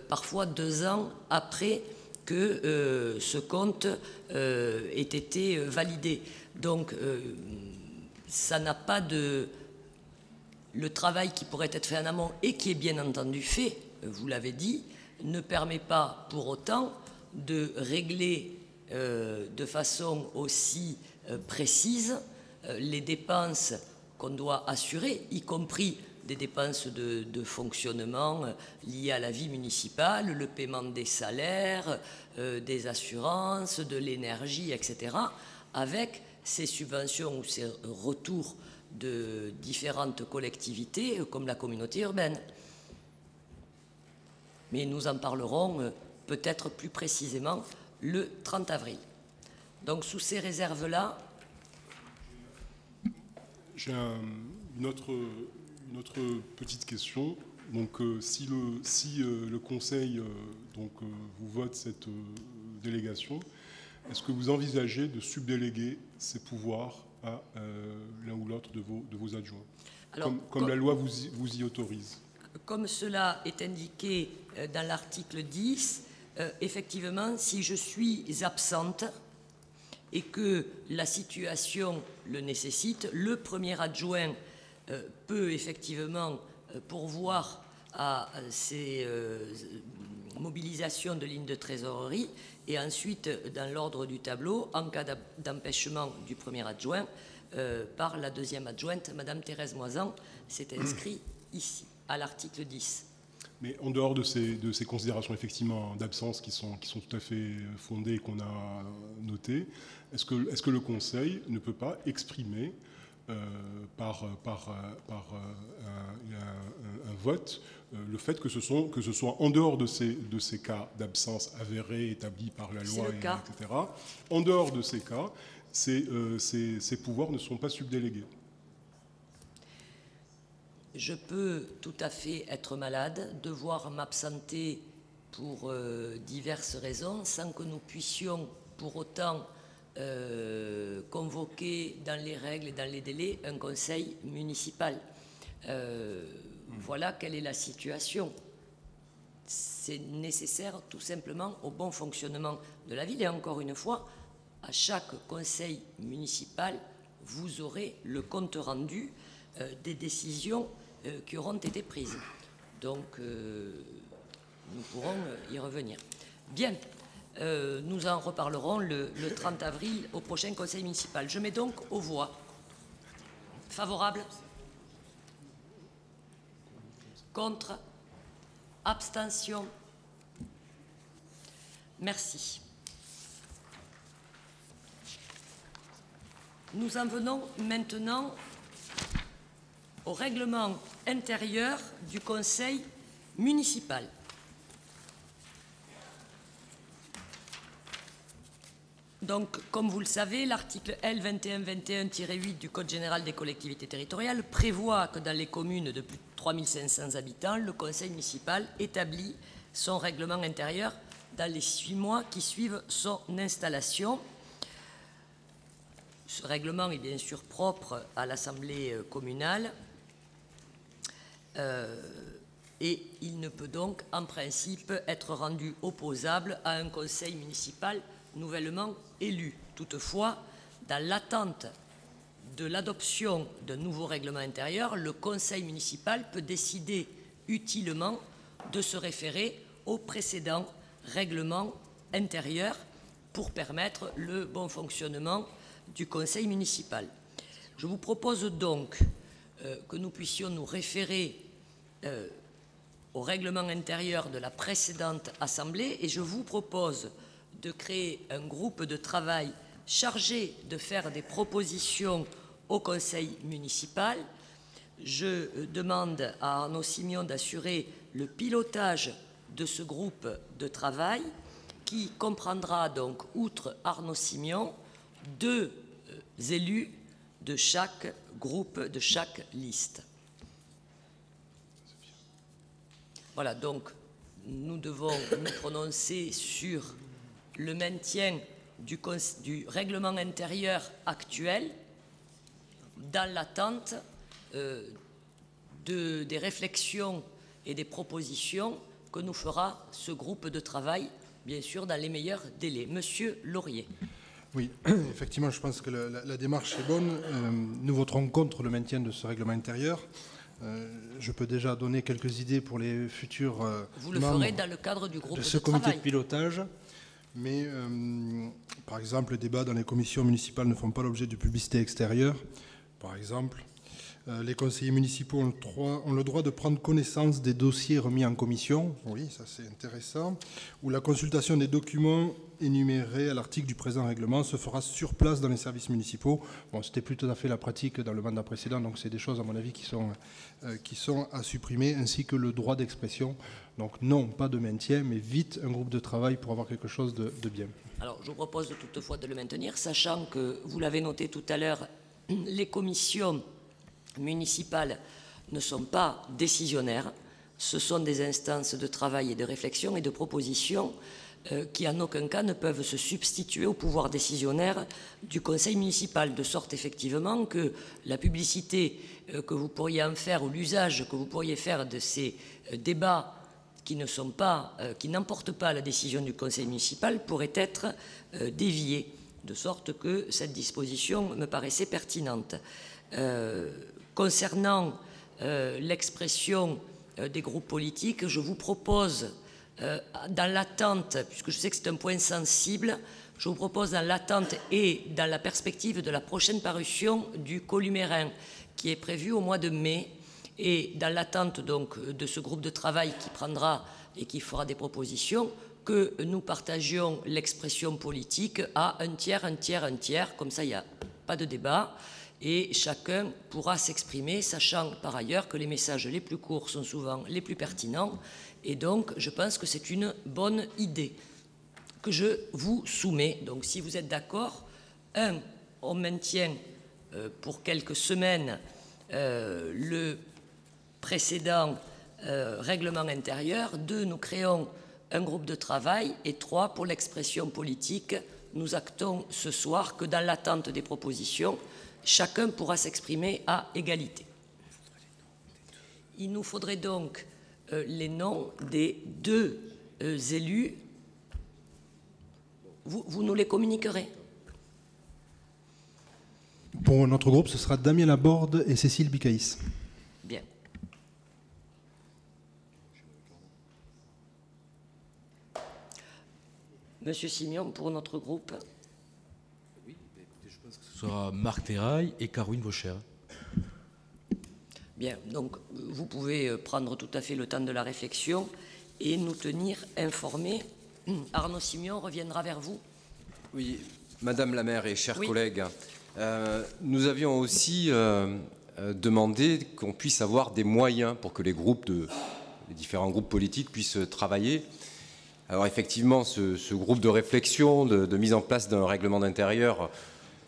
parfois 2 ans après que ce compte ait été validé. Donc, ça n'a pas de... Le travail qui pourrait être fait en amont et qui est bien entendu fait, vous l'avez dit, ne permet pas pour autant de régler de façon aussi précise les dépenses qu'on doit assurer, y compris des dépenses de fonctionnement liées à la vie municipale, le paiement des salaires, des assurances, de l'énergie, etc., avec ces subventions ou ces retours de différentes collectivités comme la communauté urbaine. Mais nous en parlerons peut-être plus précisément le 30 avril. Donc sous ces réserves-là... J'ai une autre petite question. Donc si le Conseil vous vote cette délégation, est-ce que vous envisagez de subdéléguer ces pouvoirs à l'un ou l'autre de vos adjoints, alors, comme la loi vous y autorise? Comme cela est indiqué dans l'article 10, effectivement, si je suis absente et que la situation le nécessite, le premier adjoint peut effectivement pourvoir à ces mobilisations de lignes de trésorerie et ensuite, dans l'ordre du tableau, en cas d'empêchement du premier adjoint, par la deuxième adjointe, Madame Thérèse Moisan, c'est inscrit ici, à l'article 10. Mais en dehors de ces considérations effectivement d'absence qui sont tout à fait fondées et qu'on a notées, est-ce que le Conseil ne peut pas exprimer par un vote le fait que ce soit en dehors de ces cas d'absence avérés établis par la loi, etc. En dehors de ces cas, ces pouvoirs ne sont pas subdélégués? Je peux tout à fait être malade, devoir m'absenter pour diverses raisons, sans que nous puissions pour autant convoquer dans les règles et dans les délais un conseil municipal. Voilà quelle est la situation. C'est nécessaire tout simplement au bon fonctionnement de la ville. Et encore une fois, à chaque conseil municipal, vous aurez le compte rendu des décisions qui auront été prises. Donc, nous pourrons y revenir. Bien, nous en reparlerons le 30 avril au prochain conseil municipal. Je mets donc aux voix. Favorable? Contre? Abstention? Merci. Nous en venons maintenant au règlement intérieur du conseil municipal. Donc, comme vous le savez, l'article L. 2121-8 du Code général des collectivités territoriales prévoit que dans les communes de plus de 3500 habitants, le conseil municipal établit son règlement intérieur dans les 6 mois qui suivent son installation. Ce règlement est bien sûr propre à l'Assemblée communale et il ne peut donc, en principe, être rendu opposable à un conseil municipal nouvellement élu. Toutefois, dans l'attente de l'adoption d'un nouveau règlement intérieur, le conseil municipal peut décider utilement de se référer au précédent règlement intérieur pour permettre le bon fonctionnement du conseil municipal. Je vous propose donc que nous puissions nous référer au règlement intérieur de la précédente Assemblée et je vous propose de créer un groupe de travail chargé de faire des propositions au conseil municipal. Je demande à Arnaud Simion d'assurer le pilotage de ce groupe de travail qui comprendra donc, outre Arnaud Simion, 2 élus de chaque groupe, de chaque liste. Voilà, donc nous devons nous prononcer sur le maintien du règlement intérieur actuel dans l'attente des réflexions et des propositions que nous fera ce groupe de travail, bien sûr, dans les meilleurs délais. Monsieur Laurier. Oui, effectivement, je pense que la démarche est bonne. Nous voterons contre le maintien de ce règlement intérieur. Je peux déjà donner quelques idées pour les futurs Vous le ferez dans le cadre du groupe de ce comité de pilotage. Mais, par exemple, les débats dans les commissions municipales ne font pas l'objet de publicité extérieure. Par exemple, les conseillers municipaux ont le droit de prendre connaissance des dossiers remis en commission. Oui, ça c'est intéressant. Ou la consultation des documents énumérés à l'article du présent règlement se fera sur place dans les services municipaux. Bon, c'était plus tout à fait la pratique dans le mandat précédent, donc c'est des choses, à mon avis, qui sont à supprimer, ainsi que le droit d'expression. Donc non, pas de maintien, mais vite un groupe de travail pour avoir quelque chose de bien. Alors, je vous propose toutefois de le maintenir, sachant que, vous l'avez noté tout à l'heure, les commissions municipales ne sont pas décisionnaires. Ce sont des instances de travail et de réflexion et de proposition qui, en aucun cas, ne peuvent se substituer au pouvoir décisionnaire du conseil municipal, de sorte effectivement que la publicité que vous pourriez en faire ou l'usage que vous pourriez faire de ces débats qui n'emportent pas la décision du conseil municipal pourrait être dévié, de sorte que cette disposition me paraissait pertinente. Concernant l'expression des groupes politiques, je vous propose, dans l'attente, puisque je sais que c'est un point sensible, je vous propose dans l'attente et dans la perspective de la prochaine parution du Columérin, qui est prévue au mois de mai, et dans l'attente donc de ce groupe de travail qui prendra et qui fera des propositions, que nous partagions l'expression politique à un tiers, un tiers, un tiers, comme ça il n'y a pas de débat, et chacun pourra s'exprimer, sachant par ailleurs que les messages les plus courts sont souvent les plus pertinents, et donc je pense que c'est une bonne idée que je vous soumets. Donc si vous êtes d'accord, on maintient pour quelques semaines le précédent règlement intérieur, 2, nous créons un groupe de travail, et 3, pour l'expression politique, nous actons ce soir que dans l'attente des propositions, chacun pourra s'exprimer à égalité. Il nous faudrait donc les noms des 2 élus. Vous nous les communiquerez. Pour notre groupe, ce sera Damien Laborde et Cécile Bicaïs. Bien. Monsieur Simion, pour notre groupe. Oui, écoutez, je pense que ce sera Marc Terrail et Caroline Vaucher. Bien, donc vous pouvez prendre tout à fait le temps de la réflexion et nous tenir informés. Arnaud Simion reviendra vers vous. Oui, Madame la maire et chers Oui. collègues, nous avions aussi demandé qu'on puisse avoir des moyens pour que les différents groupes politiques puissent travailler. Alors effectivement, ce groupe de réflexion, de mise en place d'un règlement d'intérieur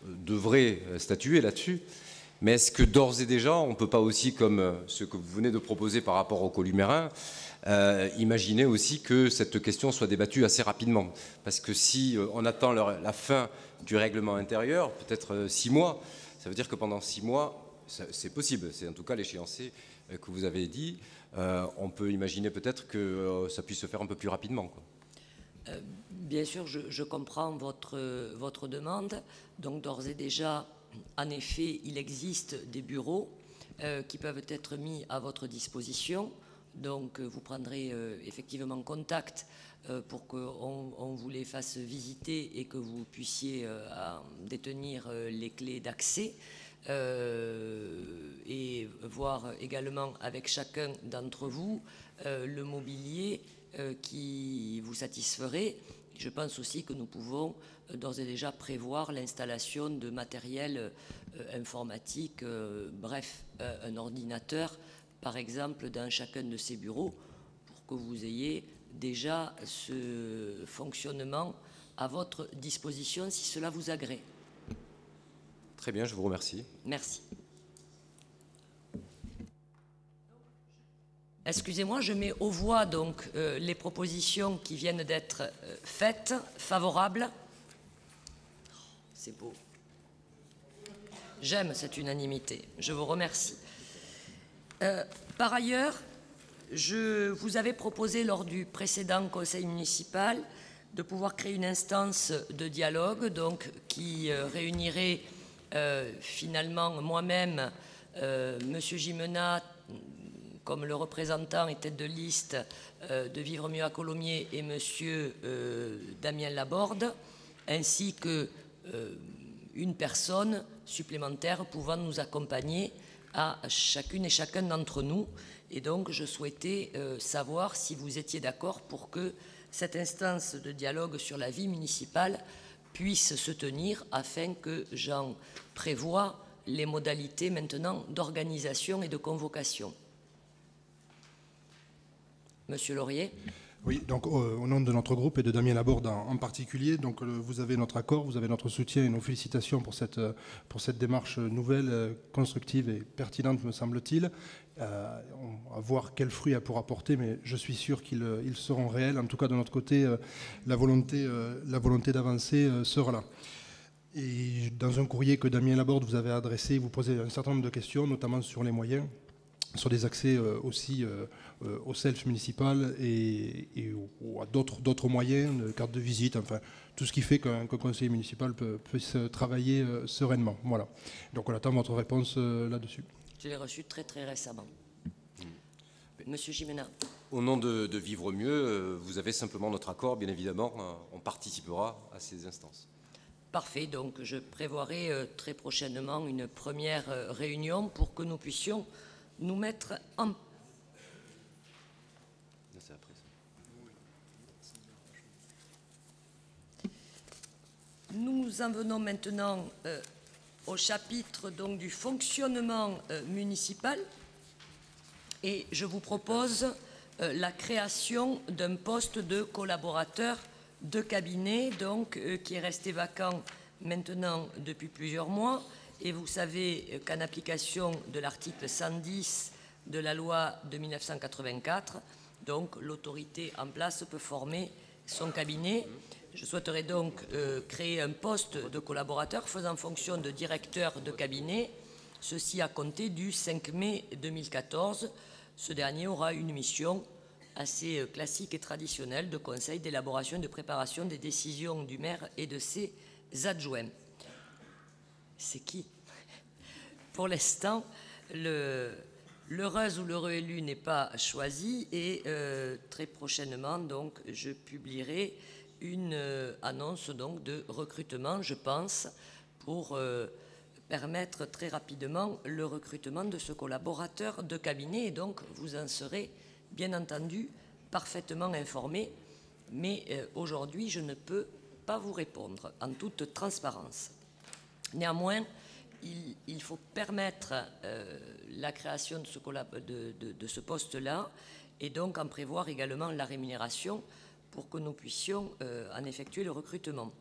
devrait statuer là-dessus. Mais est-ce que d'ores et déjà, on ne peut pas aussi, comme ce que vous venez de proposer par rapport au Columérin, imaginer aussi que cette question soit débattue assez rapidement? Parce que si on attend la fin du règlement intérieur, peut-être 6 mois, ça veut dire que pendant 6 mois, c'est possible, c'est en tout cas l'échéancier que vous avez dit, on peut imaginer peut-être que ça puisse se faire un peu plus rapidement, quoi. Bien sûr, je comprends votre demande. Donc d'ores et déjà, en effet, il existe des bureaux qui peuvent être mis à votre disposition. Donc vous prendrez effectivement contact pour qu'on vous les fasse visiter et que vous puissiez détenir les clés d'accès et voir également avec chacun d'entre vous le mobilier qui vous satisferait. Je pense aussi que nous pouvons d'ores et déjà prévoir l'installation de matériel informatique, bref, un ordinateur, par exemple, dans chacun de ces bureaux, pour que vous ayez déjà ce fonctionnement à votre disposition, si cela vous agrée. Très bien, je vous remercie. Merci. Excusez-moi, je mets aux voix donc les propositions qui viennent d'être faites. Favorables? C'est beau. J'aime cette unanimité. Je vous remercie. Par ailleurs, je vous avais proposé lors du précédent conseil municipal de pouvoir créer une instance de dialogue donc, qui réunirait finalement moi-même, M. Gimena, comme le représentant et tête de liste de Vivre mieux à Colomiers, et M. Damien Laborde, ainsi que une personne supplémentaire pouvant nous accompagner à chacune et chacun d'entre nous. Et donc, je souhaitais savoir si vous étiez d'accord pour que cette instance de dialogue sur la vie municipale puisse se tenir afin que j'en prévoie les modalités maintenant d'organisation et de convocation. Monsieur Laurier. Oui, donc au nom de notre groupe et de Damien Laborde en particulier, donc vous avez notre accord, vous avez notre soutien et nos félicitations pour cette démarche nouvelle, constructive et pertinente, me semble-t-il. On va voir quels fruits elle pourra porter, mais je suis sûr qu'ils seront réels. En tout cas, de notre côté, la volonté d'avancer sera là. Et dans un courrier que Damien Laborde vous avez adressé, vous posez un certain nombre de questions, notamment sur les moyens, sur des accès aussi au self municipal et à d'autres moyens, de carte de visite, enfin tout ce qui fait qu'un conseiller municipal puisse travailler sereinement. Voilà. Donc on attend votre réponse là-dessus. Je l'ai reçu très très récemment. Monsieur Gimena. Au nom de Vivre mieux, vous avez simplement notre accord, bien évidemment, on participera à ces instances. Parfait, donc je prévoirai très prochainement une première réunion pour que nous puissions nous mettre en... Nous en venons maintenant au chapitre donc, du fonctionnement municipal et je vous propose la création d'un poste de collaborateur de cabinet donc, qui est resté vacant maintenant depuis plusieurs mois. Et vous savez qu'en application de l'article 110 de la loi de 1984, donc l'autorité en place peut former son cabinet. Je souhaiterais donc créer un poste de collaborateur faisant fonction de directeur de cabinet, ceci à compter du 5 mai 2014. Ce dernier aura une mission assez classique et traditionnelle de conseil, d'élaboration et de préparation des décisions du maire et de ses adjoints. C'est qui? Pour l'instant, l'heureuse ou l'heureux élu n'est pas choisi et très prochainement, donc, je publierai une annonce donc, de recrutement, je pense, pour permettre très rapidement le recrutement de ce collaborateur de cabinet. Et donc, vous en serez, bien entendu, parfaitement informé. Mais aujourd'hui, je ne peux pas vous répondre en toute transparence. Néanmoins, il faut permettre la création de ce poste-là et donc en prévoir également la rémunération pour que nous puissions en effectuer le recrutement.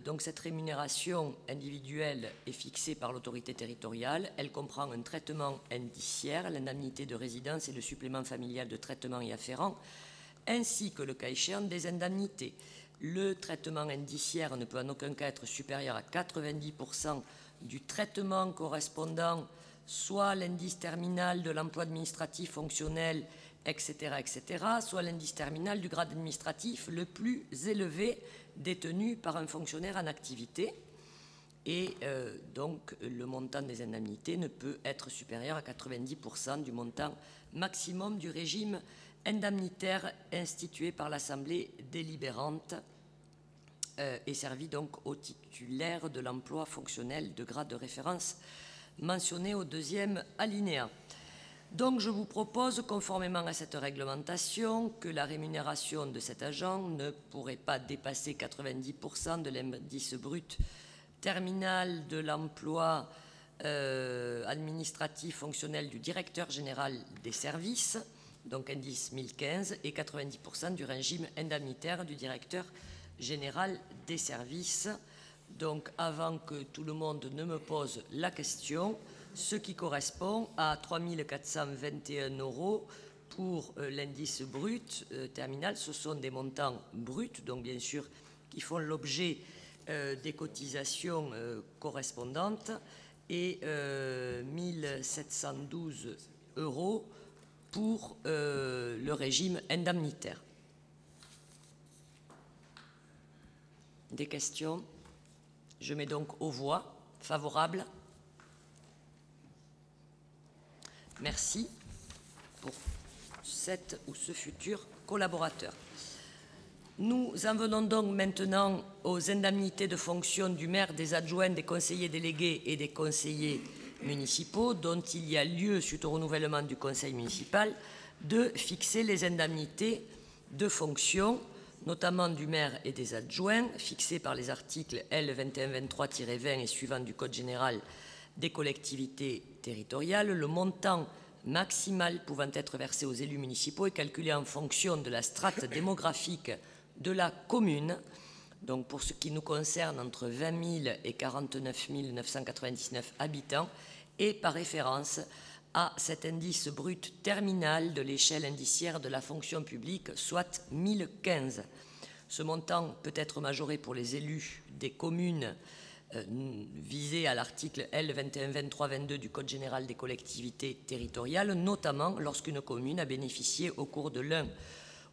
Donc cette rémunération individuelle est fixée par l'autorité territoriale. Elle comprend un traitement indiciaire, l'indemnité de résidence et le supplément familial de traitement y afférent, ainsi que le cas échéant des indemnités. Le traitement indiciaire ne peut en aucun cas être supérieur à 90% du traitement correspondant soit à l'indice terminal de l'emploi administratif fonctionnel, etc., soit l'indice terminal du grade administratif le plus élevé détenu par un fonctionnaire en activité. Et donc, le montant des indemnités ne peut être supérieur à 90% du montant maximum du régime indemnitaire institué par l'Assemblée délibérante et servi donc aux titulaires de l'emploi fonctionnel de grade de référence mentionné au deuxième alinéa. Donc je vous propose, conformément à cette réglementation, que la rémunération de cet agent ne pourrait pas dépasser 90% de l'indice brut terminal de l'emploi administratif fonctionnel du directeur général des services, donc indice 1015, et 90% du régime indemnitaire du directeur général des services. Donc avant que tout le monde ne me pose la question, ce qui correspond à 3 421 € pour l'indice brut terminal, ce sont des montants bruts, donc bien sûr qui font l'objet des cotisations correspondantes, et 1712 € pour le régime indemnitaire. Des questions? Je mets donc aux voix. Favorable? Merci pour cette ou ce futur collaborateur. Nous en venons donc maintenant aux indemnités de fonction du maire, des adjoints, des conseillers délégués et des conseillers municipaux, dont il y a lieu, suite au renouvellement du conseil municipal, de fixer les indemnités de fonction, notamment du maire et des adjoints, fixées par les articles L. 2123-20 et suivants du Code général des collectivités territoriales. Le montant maximal pouvant être versé aux élus municipaux est calculé en fonction de la strate démographique de la commune. Donc pour ce qui nous concerne, entre 20 000 et 49 999 habitants, et par référence à cet indice brut terminal de l'échelle indiciaire de la fonction publique, soit 1015. Ce montant peut être majoré pour les élus des communes visées à l'article L. 2123-22 du Code général des collectivités territoriales, notamment lorsqu'une commune a bénéficié au cours de l'un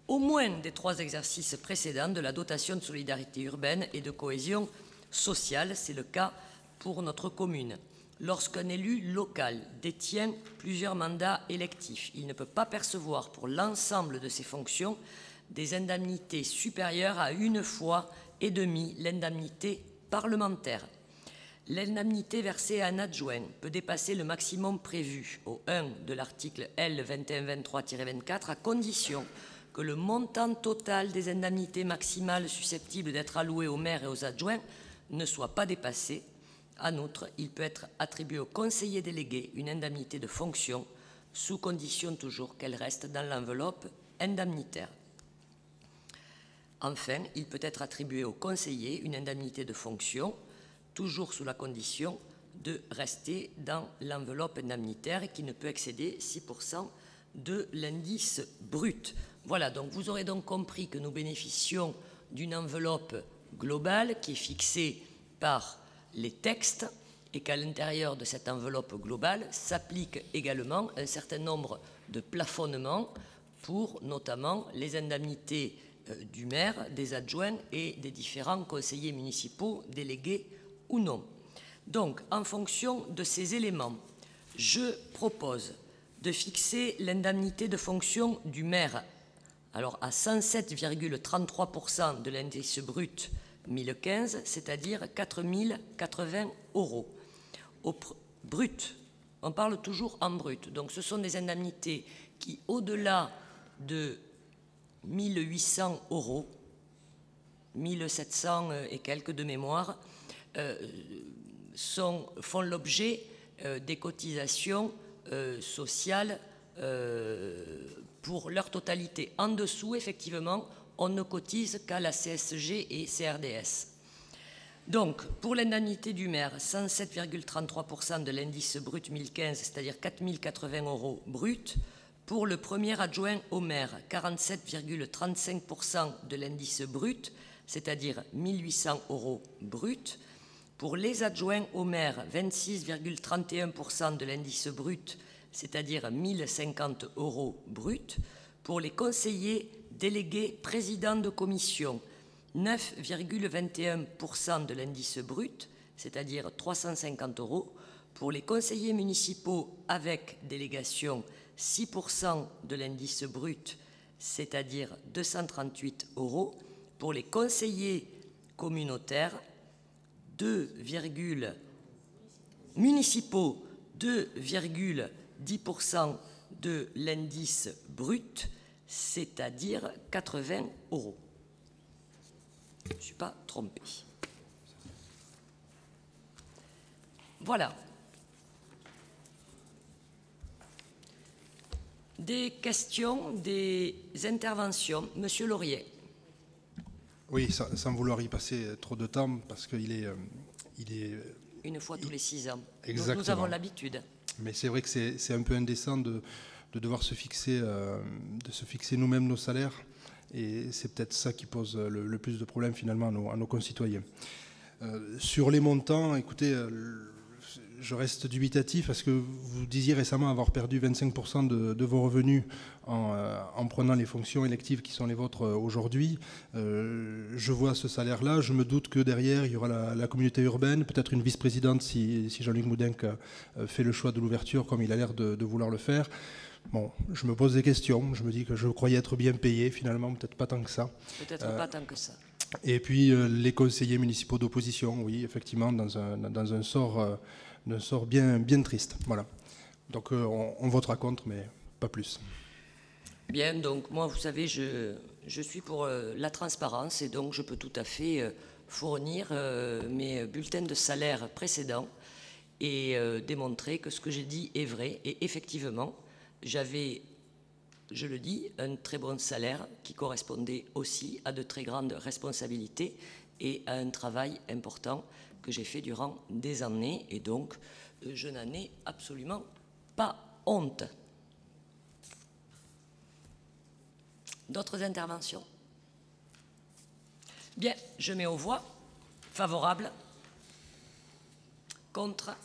au moins des 3 exercices précédents de la dotation de solidarité urbaine et de cohésion sociale. C'est le cas pour notre commune. Lorsqu'un élu local détient plusieurs mandats électifs, il ne peut pas percevoir pour l'ensemble de ses fonctions des indemnités supérieures à 1,5 fois l'indemnité parlementaire. L'indemnité versée à un adjoint peut dépasser le maximum prévu au 1 de l'article L. 2123-24 à condition que le montant total des indemnités maximales susceptibles d'être allouées aux maires et aux adjoints ne soit pas dépassé. En outre, il peut être attribué aux conseillers délégués une indemnité de fonction, sous condition toujours qu'elle reste dans l'enveloppe indemnitaire. Enfin, il peut être attribué aux conseillers une indemnité de fonction, toujours sous la condition de rester dans l'enveloppe indemnitaire et qui ne peut excéder 6% de l'indice brut. Voilà, donc vous aurez donc compris que nous bénéficions d'une enveloppe globale qui est fixée par les textes et qu'à l'intérieur de cette enveloppe globale s'applique également un certain nombre de plafonnements pour notamment les indemnités du maire, des adjoints et des différents conseillers municipaux, délégués ou non. Donc, en fonction de ces éléments, je propose de fixer l'indemnité de fonction du maire alors à 107,33% de l'indice brut 1015, c'est-à-dire 4 080 €. Au brut, on parle toujours en brut, donc ce sont des indemnités qui, au-delà de 1 800 €, 1 700 et quelques de mémoire, font l'objet des cotisations sociales pour leur totalité. En dessous, effectivement, on ne cotise qu'à la CSG et CRDS. Donc, pour l'indemnité du maire, 107,33% de l'indice brut 1015, c'est-à-dire 4 080 € brut. Pour le premier adjoint au maire, 47,35% de l'indice brut, c'est-à-dire 1 800 € brut. Pour les adjoints au maire, 26,31% de l'indice brut, c'est-à-dire 1 050 € brut. Pour les conseillers délégués présidents de commission, 9,21% de l'indice brut, c'est-à-dire 350 €. Pour les conseillers municipaux avec délégation, 6% de l'indice brut, c'est-à-dire 238 €. Pour les conseillers communautaires, municipaux, 2,10% de l'indice brut, c'est-à-dire 80 €. Je ne suis pas trompé. Voilà. Des questions, des interventions. Monsieur Laurier. Oui, sans vouloir y passer trop de temps, parce qu'il est... Une fois tous les 6 ans. Exactement. Nous avons l'habitude. Mais c'est vrai que c'est un peu indécent de devoir se fixer nous-mêmes nos salaires. Et c'est peut-être ça qui pose le plus de problèmes finalement à nos concitoyens. Sur les montants, écoutez, je reste dubitatif parce que vous disiez récemment avoir perdu 25% de vos revenus en prenant les fonctions électives qui sont les vôtres aujourd'hui. Je vois ce salaire-là, je me doute que derrière il y aura la communauté urbaine, peut-être une vice-présidente si Jean-Luc Moudenc fait le choix de l'ouverture comme il a l'air de vouloir le faire. Bon, je me pose des questions, je me dis que je croyais être bien payé, finalement peut-être pas tant que ça. Peut-être pas tant que ça. Et puis les conseillers municipaux d'opposition, oui, effectivement, dans un sort bien triste. Voilà. Donc on votera contre, mais pas plus. Bien, donc moi, vous savez, je suis pour la transparence et donc je peux tout à fait fournir mes bulletins de salaire précédents et démontrer que ce que j'ai dit est vrai. Et effectivement, j'avais, je le dis, un très bon salaire qui correspondait aussi à de très grandes responsabilités et à un travail important que j'ai fait durant des années. Et donc, je n'en ai absolument pas honte. D'autres interventions? Bien, je mets aux voix. Favorable? Contre?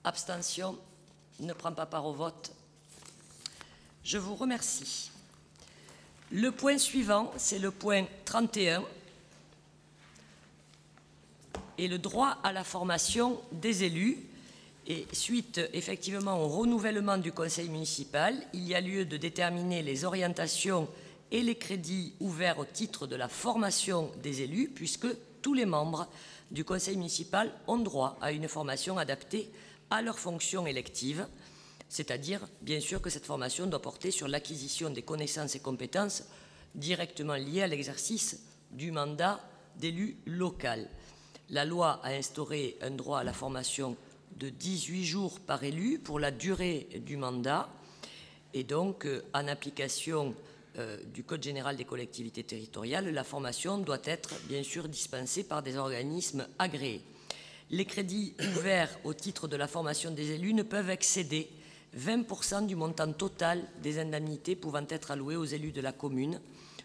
Abstention? Ne prend pas part au vote. Je vous remercie. Le point suivant, c'est le point 31 et le droit à la formation des élus. Et suite effectivement au renouvellement du conseil municipal, il y a lieu de déterminer les orientations et les crédits ouverts au titre de la formation des élus, puisque tous les membres du conseil municipal ont droit à une formation adaptée à leurs fonctions électives, c'est-à-dire, bien sûr, que cette formation doit porter sur l'acquisition des connaissances et compétences directement liées à l'exercice du mandat d'élu local. La loi a instauré un droit à la formation de 18 jours par élu pour la durée du mandat, et donc, en application du Code général des collectivités territoriales, la formation doit être, bien sûr, dispensée par des organismes agréés. Les crédits ouverts au titre de la formation des élus ne peuvent excéder 20% du montant total des indemnités pouvant être allouées aux élus de la commune.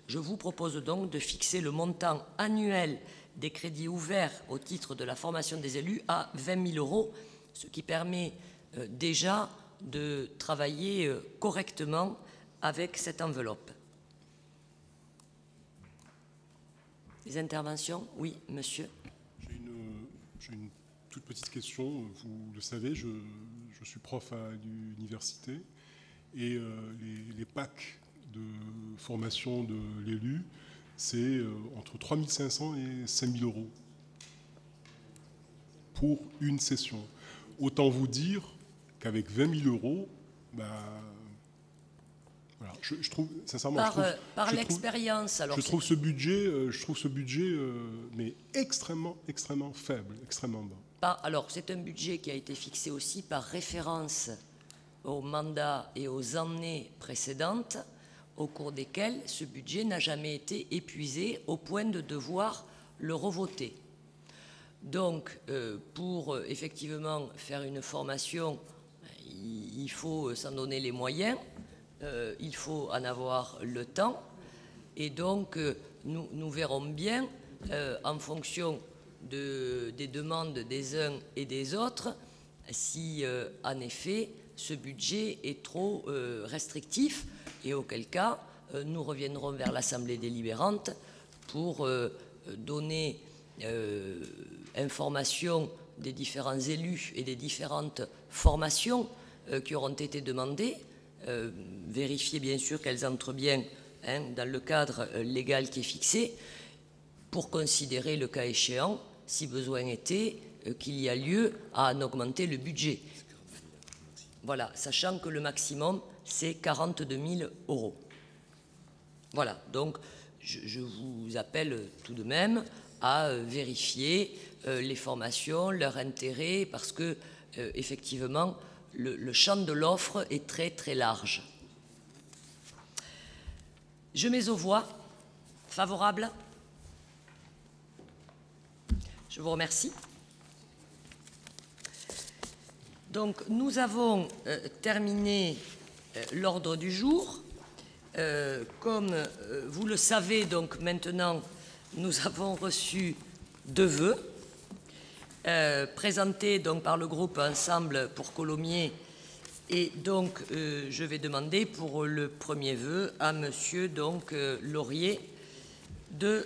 Je vous propose donc de fixer le montant annuel des crédits ouverts au titre de la formation des élus à 20 000 €, ce qui permet déjà de travailler correctement avec cette enveloppe. Des interventions? Oui, monsieur. J'ai une toute petite question. Vous le savez, je suis prof à l'université et les packs de formation de l'élu, c'est entre 3 500 et 5 000 € pour une session. Autant vous dire qu'avec 20 000 €, voilà, je trouve sincèrement, par l'expérience, alors je trouve ce budget, mais extrêmement faible, extrêmement bas. Alors, c'est un budget qui a été fixé aussi par référence au mandat et aux années précédentes, au cours desquelles ce budget n'a jamais été épuisé au point de devoir le revoter. Donc, pour effectivement faire une formation, il faut s'en donner les moyens, il faut en avoir le temps, et donc nous verrons bien, en fonction des demandes des uns et des autres, si en effet ce budget est trop restrictif, et auquel cas nous reviendrons vers l'Assemblée délibérante pour donner information des différents élus et des différentes formations qui auront été demandées, vérifier bien sûr qu'elles entrent bien dans le cadre légal qui est fixé, pour considérer le cas échéant, si besoin était, qu'il y a lieu à en augmenter le budget. Voilà, sachant que le maximum, c'est 42 000 €. Voilà, donc je vous appelle tout de même à vérifier les formations, leur intérêt, parce que, effectivement, le champ de l'offre est très large. Je mets aux voix. Favorable? Je vous remercie. Donc, nous avons terminé l'ordre du jour. Comme vous le savez, donc maintenant, nous avons reçu 2 vœux présentés donc par le groupe Ensemble pour Colomiers. Et donc, je vais demander pour le premier vœu à Monsieur donc Laurier de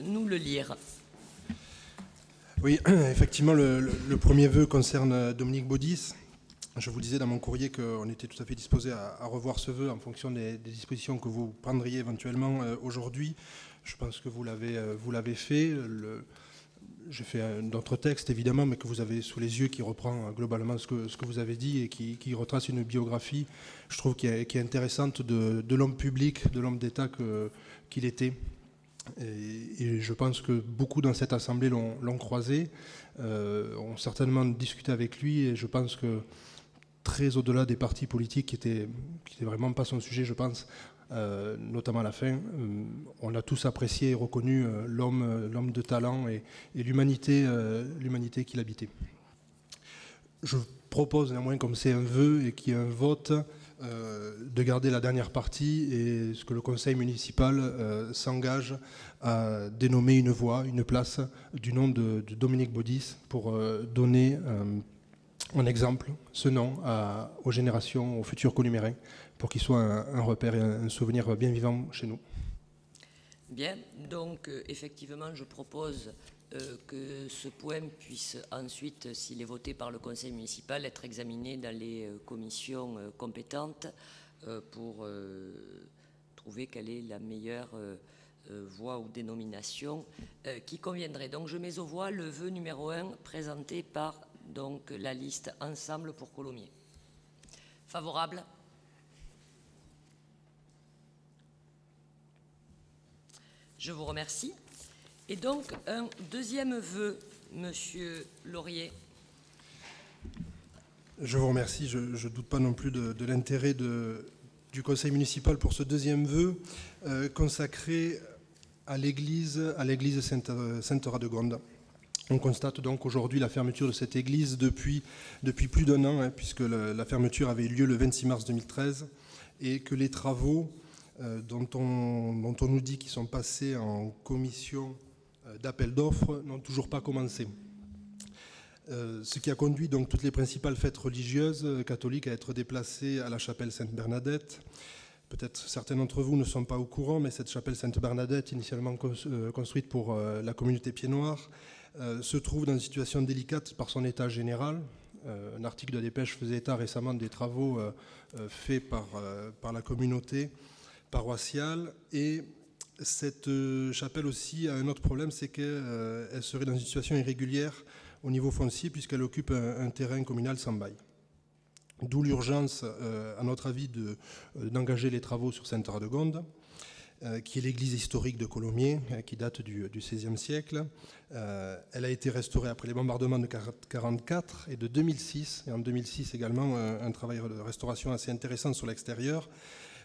nous le lire. Oui, effectivement, le premier vœu concerne Dominique Baudis. Je vous disais dans mon courrier qu'on était tout à fait disposé à revoir ce vœu en fonction des dispositions que vous prendriez éventuellement aujourd'hui. Je pense que vous l'avez fait. J'ai fait d'autres textes, évidemment, mais que vous avez sous les yeux, qui reprend globalement ce que vous avez dit et qui retrace une biographie, je trouve, qui est intéressante de l'homme public, de l'homme d'État qu'il était. Et je pense que beaucoup dans cette assemblée l'ont croisé, ont certainement discuté avec lui, et je pense que très au-delà des partis politiques qui étaient vraiment pas son sujet, je pense, notamment à la fin, on a tous apprécié et reconnu l'homme de talent et l'humanité qu'il habitait. Je propose néanmoins, comme c'est un vœu et qu'il y a un vote, de garder la dernière partie, et ce que le conseil municipal s'engage à dénommer une voie, une place du nom de Dominique Baudis pour donner en exemple ce nom aux générations, aux futurs Colomiérains, pour qu'il soit un repère et un souvenir bien vivant chez nous. Bien, donc effectivement, je propose que ce poème puisse ensuite, s'il est voté par le conseil municipal, être examiné dans les commissions compétentes pour trouver quelle est la meilleure voie ou dénomination qui conviendrait. Donc je mets aux voix le vœu numéro 1 présenté par donc la liste Ensemble pour Colomiers. Favorable? Je vous remercie. Et donc, un deuxième vœu, Monsieur Laurier. Je vous remercie. Je ne doute pas non plus de l'intérêt du conseil municipal pour ce deuxième vœu consacré à l'église Sainte-Radegonde. On constate donc aujourd'hui la fermeture de cette église depuis plus d'1 an, puisque la fermeture avait eu lieu le 26 mars 2013, et que les travaux dont on nous dit qu'ils sont passés en commission d'appel d'offres n'ont toujours pas commencé. Ce qui a conduit donc toutes les principales fêtes religieuses catholiques à être déplacées à la chapelle Sainte-Bernadette. Peut-être certains d'entre vous ne sont pas au courant, mais cette chapelle Sainte-Bernadette, initialement construite pour la communauté Pieds-Noirs, se trouve dans une situation délicate par son état général. Un article de Dépêche faisait état récemment des travaux faits par la communauté paroissiale, et cette chapelle aussi a un autre problème, c'est qu'elle serait dans une situation irrégulière au niveau foncier, puisqu'elle occupe un terrain communal sans bail. D'où l'urgence, à notre avis, d'engager les travaux sur Sainte-Radegonde, qui est l'église historique de Colomiers, qui date du XVIe siècle. Elle a été restaurée après les bombardements de 1944 et de 2006, et en 2006 également un travail de restauration assez intéressant sur l'extérieur,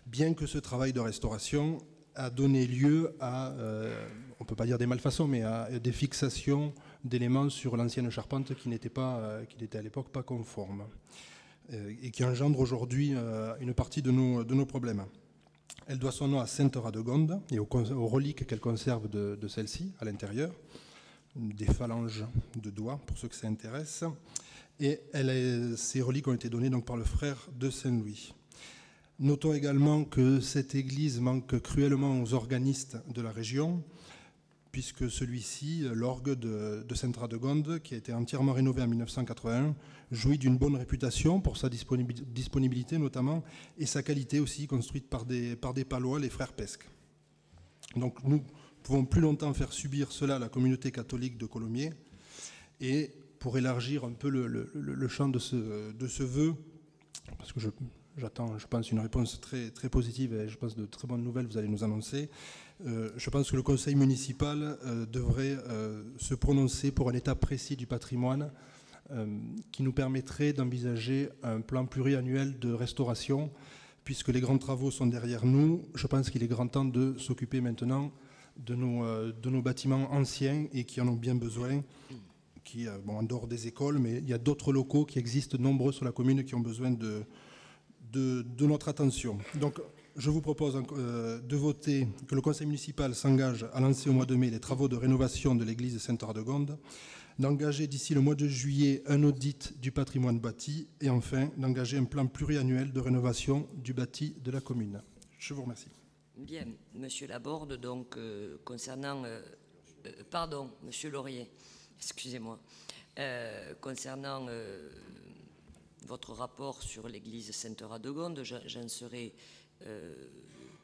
bien que ce travail de restauration a donné lieu à, on ne peut pas dire des malfaçons, mais à des fixations d'éléments sur l'ancienne charpente qui n'étaient à l'époque pas conformes, et qui engendre aujourd'hui une partie de nos problèmes. Elle doit son nom à Sainte-Radegonde et aux reliques qu'elle conserve de celle-ci à l'intérieur, des phalanges de doigts pour ceux que ça intéresse. Et ces reliques ont été données donc par le frère de Saint-Louis. Notons également que cette église manque cruellement aux organistes de la région, puisque celui-ci, l'orgue de Sainte-Radegonde, qui a été entièrement rénové en 1981, jouit d'une bonne réputation pour sa disponibilité notamment, et sa qualité aussi, construite par des Palois, les frères Pesque. Donc nous ne pouvons plus longtemps faire subir cela à la communauté catholique de Colomiers, et pour élargir un peu le champ de ce vœu, parce que j'attends, je pense, une réponse très, très positive, et je pense de très bonnes nouvelles vous allez nous annoncer. Je pense que le conseil municipal devrait se prononcer pour un état précis du patrimoine qui nous permettrait d'envisager un plan pluriannuel de restauration, puisque les grands travaux sont derrière nous. Je pense qu'il est grand temps de s'occuper maintenant de nos bâtiments anciens et qui en ont bien besoin, en dehors des écoles, mais il y a d'autres locaux qui existent nombreux sur la commune qui ont besoin de notre attention. Donc, je vous propose de voter que le conseil municipal s'engage à lancer au mois de mai les travaux de rénovation de l'église Sainte-Radegonde, d'engager d'ici le mois de juillet un audit du patrimoine bâti et enfin d'engager un plan pluriannuel de rénovation du bâti de la commune. Je vous remercie. Bien, Monsieur Laborde, donc concernant... pardon, Monsieur Laurier, excusez-moi. Concernant votre rapport sur l'église Sainte-Radegonde, j'en serais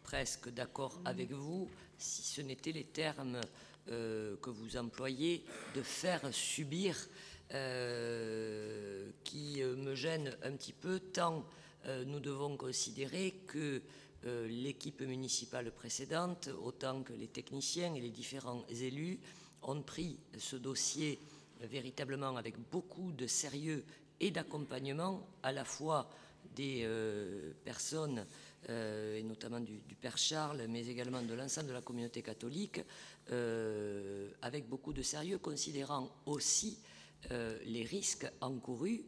presque d'accord avec vous si ce n'étaient les termes que vous employez de faire subir qui me gênent un petit peu, tant nous devons considérer que l'équipe municipale précédente, autant que les techniciens et les différents élus, ont pris ce dossier véritablement avec beaucoup de sérieux et d'accompagnement, à la fois des personnes, et notamment du Père Charles, mais également de l'ensemble de la communauté catholique, avec beaucoup de sérieux, considérant aussi les risques encourus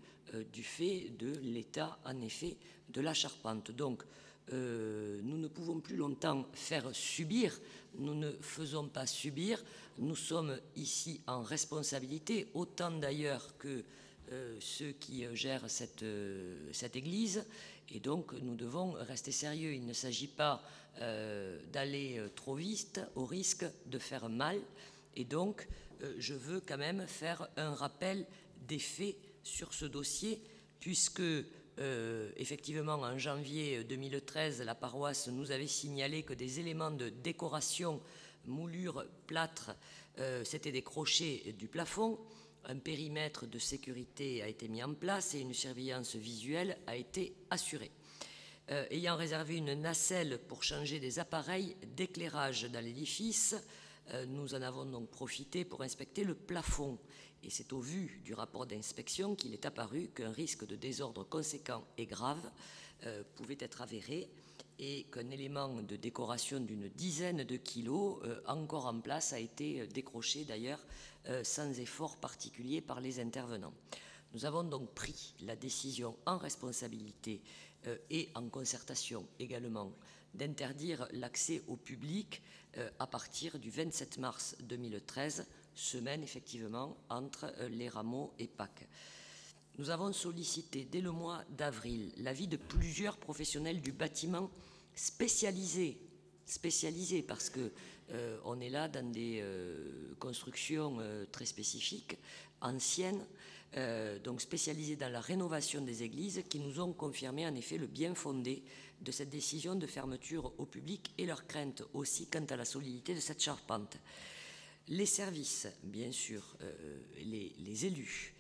du fait de l'état, en effet, de la charpente. Donc, nous ne pouvons plus longtemps faire subir, nous ne faisons pas subir, nous sommes ici en responsabilité, autant d'ailleurs que ceux qui gèrent cette église, et donc nous devons rester sérieux. Il ne s'agit pas d'aller trop vite au risque de faire mal, et donc je veux quand même faire un rappel des faits sur ce dossier, puisque effectivement, en janvier 2013, la paroisse nous avait signalé que des éléments de décoration, moulure, plâtre, s'étaient décrochés du plafond. Un périmètre de sécurité a été mis en place et une surveillance visuelle a été assurée. Ayant réservé une nacelle pour changer des appareils d'éclairage dans l'édifice, nous en avons donc profité pour inspecter le plafond. Et c'est au vu du rapport d'inspection qu'il est apparu qu'un risque de désordre conséquent et grave pouvait être avéré et qu'un élément de décoration d'une dizaine de kilos encore en place a été décroché d'ailleurs sans effort particulier par les intervenants. Nous avons donc pris la décision en responsabilité et en concertation également d'interdire l'accès au public à partir du 27 mars 2013, semaine effectivement entre les rameaux et Pâques. Nous avons sollicité dès le mois d'avril l'avis de plusieurs professionnels du bâtiment spécialisés parce que on est là dans des constructions très spécifiques, anciennes, donc spécialisées dans la rénovation des églises, qui nous ont confirmé en effet le bien fondé de cette décision de fermeture au public et leur crainte aussi quant à la solidité de cette charpente. Les services, bien sûr, les élus,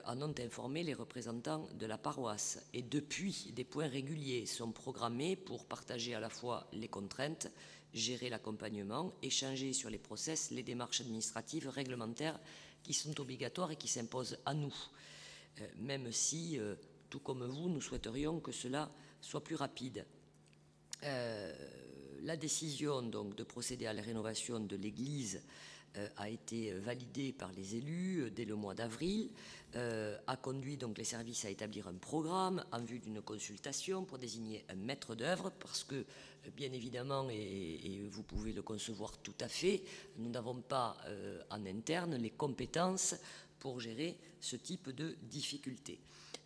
en ont informé les représentants de la paroisse et depuis, des points réguliers sont programmés pour partager à la fois les contraintes, gérer l'accompagnement, échanger sur les process, les démarches administratives, réglementaires qui sont obligatoires et qui s'imposent à nous, même si, tout comme vous, nous souhaiterions que cela soit plus rapide. La décision donc de procéder à la rénovation de l'église a été validée par les élus dès le mois d'avril, a conduit donc les services à établir un programme en vue d'une consultation pour désigner un maître d'œuvre parce que, bien évidemment, et vous pouvez le concevoir tout à fait, nous n'avons pas en interne les compétences pour gérer ce type de difficultés.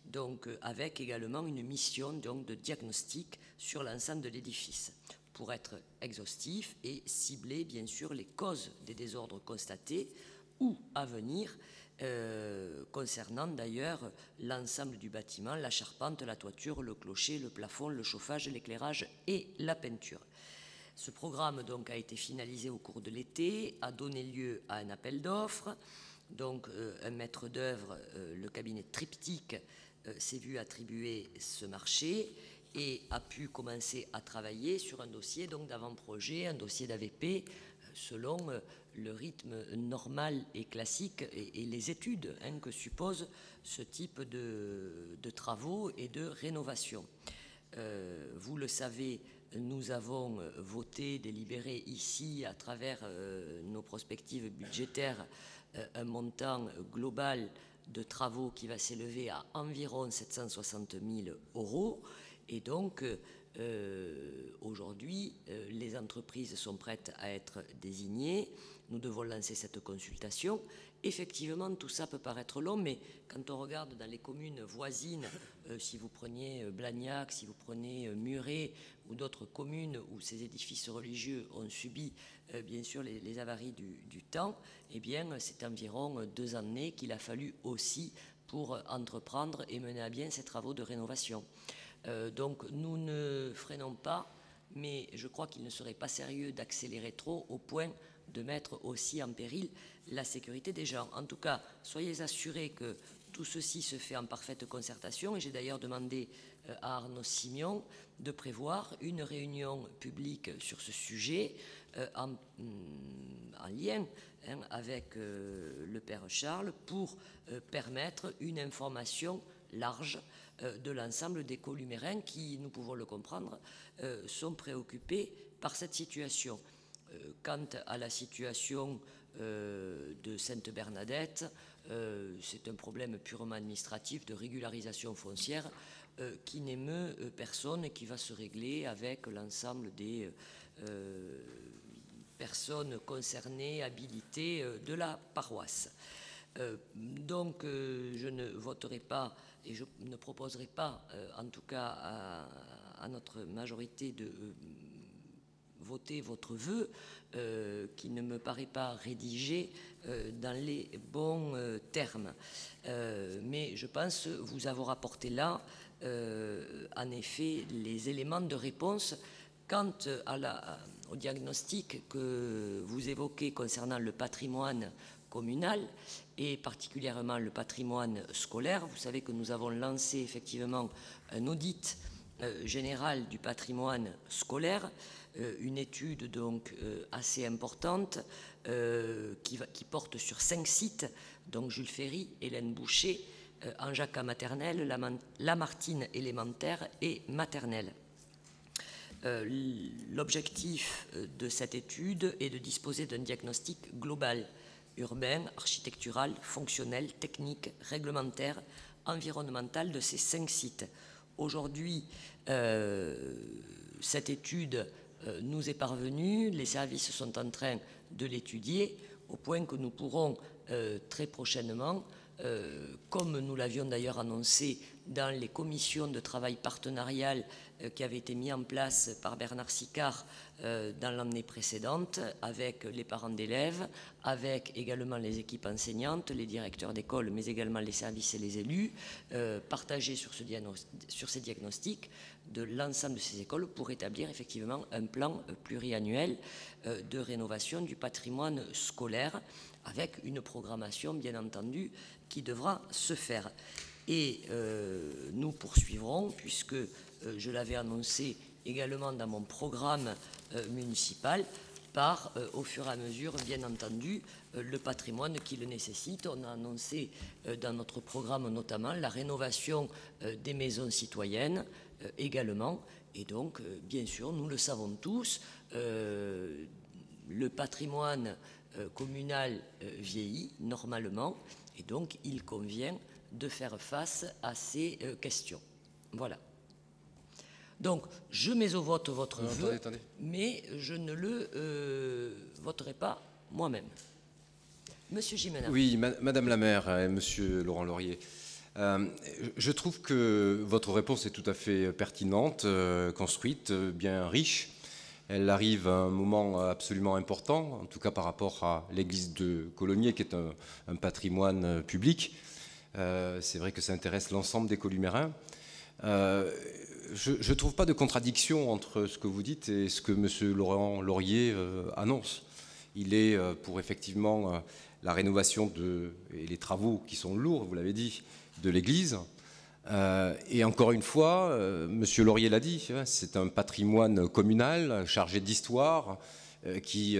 Donc, avec également une mission donc, de diagnostic sur l'ensemble de l'édifice, pour être exhaustif et cibler bien sûr les causes des désordres constatés ou à venir, concernant d'ailleurs l'ensemble du bâtiment, la charpente, la toiture, le clocher, le plafond, le chauffage, l'éclairage et la peinture. Ce programme donc a été finalisé au cours de l'été, a donné lieu à un appel d'offres. Donc un maître d'œuvre, le cabinet Triptyque, s'est vu attribuer ce marché et a pu commencer à travailler sur un dossier d'avant-projet, un dossier d'AVP, selon le rythme normal et classique et les études que suppose ce type de travaux et de rénovation. Vous le savez, nous avons voté, délibéré ici, à travers nos prospectives budgétaires, un montant global de travaux qui va s'élever à environ 760 000 €. Et donc, aujourd'hui, les entreprises sont prêtes à être désignées. Nous devons lancer cette consultation. Effectivement, tout ça peut paraître long, mais quand on regarde dans les communes voisines, si vous preniez Blagnac, si vous prenez Muret ou d'autres communes où ces édifices religieux ont subi, bien sûr, les avaries du temps, eh bien, c'est environ 2 années qu'il a fallu aussi pour entreprendre et mener à bien ces travaux de rénovation. Donc, nous ne freinons pas, mais je crois qu'il ne serait pas sérieux d'accélérer trop au point de mettre aussi en péril la sécurité des gens. En tout cas, soyez assurés que tout ceci se fait en parfaite concertation, et j'ai d'ailleurs demandé à Arnaud Simion de prévoir une réunion publique sur ce sujet en lien avec le Père Charles pour permettre une information large de l'ensemble des columérins qui, nous pouvons le comprendre, sont préoccupés par cette situation. Quant à la situation de Sainte-Bernadette, c'est un problème purement administratif de régularisation foncière qui n'émeut personne et qui va se régler avec l'ensemble des personnes concernées, habilitées de la paroisse. Donc je ne voterai pas et je ne proposerai pas, en tout cas à notre majorité, de voter votre vœu, qui ne me paraît pas rédigé dans les bons termes. Mais je pense vous avoir apporté là, en effet, les éléments de réponse quant au diagnostic que vous évoquez concernant le patrimoine communal et particulièrement le patrimoine scolaire. Vous savez que nous avons lancé effectivement un audit général du patrimoine scolaire, une étude donc assez importante qui porte sur 5 sites, donc Jules Ferry, Hélène Boucher, Anjaca maternelle, Lamartine élémentaire et maternelle. L'objectif de cette étude est de disposer d'un diagnostic global, urbain, architectural, fonctionnel, technique, réglementaire, environnemental de ces 5 sites. Aujourd'hui, cette étude nous est parvenue, les services sont en train de l'étudier, au point que nous pourrons très prochainement, comme nous l'avions d'ailleurs annoncé dans les commissions de travail partenarial qui avaient été mises en place par Bernard Sicard dans l'année précédente, avec les parents d'élèves, avec également les équipes enseignantes, les directeurs d'école, mais également les services et les élus, partager sur ces diagnostics de l'ensemble de ces écoles pour établir effectivement un plan pluriannuel de rénovation du patrimoine scolaire, avec une programmation bien entendu qui devra se faire. Et nous poursuivrons, puisque je l'avais annoncé également dans mon programme municipal, par, au fur et à mesure, bien entendu, le patrimoine qui le nécessite. On a annoncé dans notre programme notamment la rénovation des maisons citoyennes également. Et donc, bien sûr, nous le savons tous, le patrimoine communal vieillit normalement, et donc il convient de faire face à ces questions. Voilà. Donc, je mets au vote votre vœu, mais je ne le voterai pas moi-même. Monsieur Gimena. Oui, Madame la maire et Monsieur Laurent Laurier, je trouve que votre réponse est tout à fait pertinente, construite, bien riche. Elle arrive à un moment absolument important, en tout cas par rapport à l'église de Colomiers, qui est un patrimoine public. C'est vrai que ça intéresse l'ensemble des columérins. Je ne trouve pas de contradiction entre ce que vous dites et ce que M. Laurent Laurier annonce. Il est pour effectivement la rénovation et les travaux qui sont lourds, vous l'avez dit, de l'église. Et encore une fois, M. Laurier l'a dit, c'est un patrimoine communal chargé d'histoire qui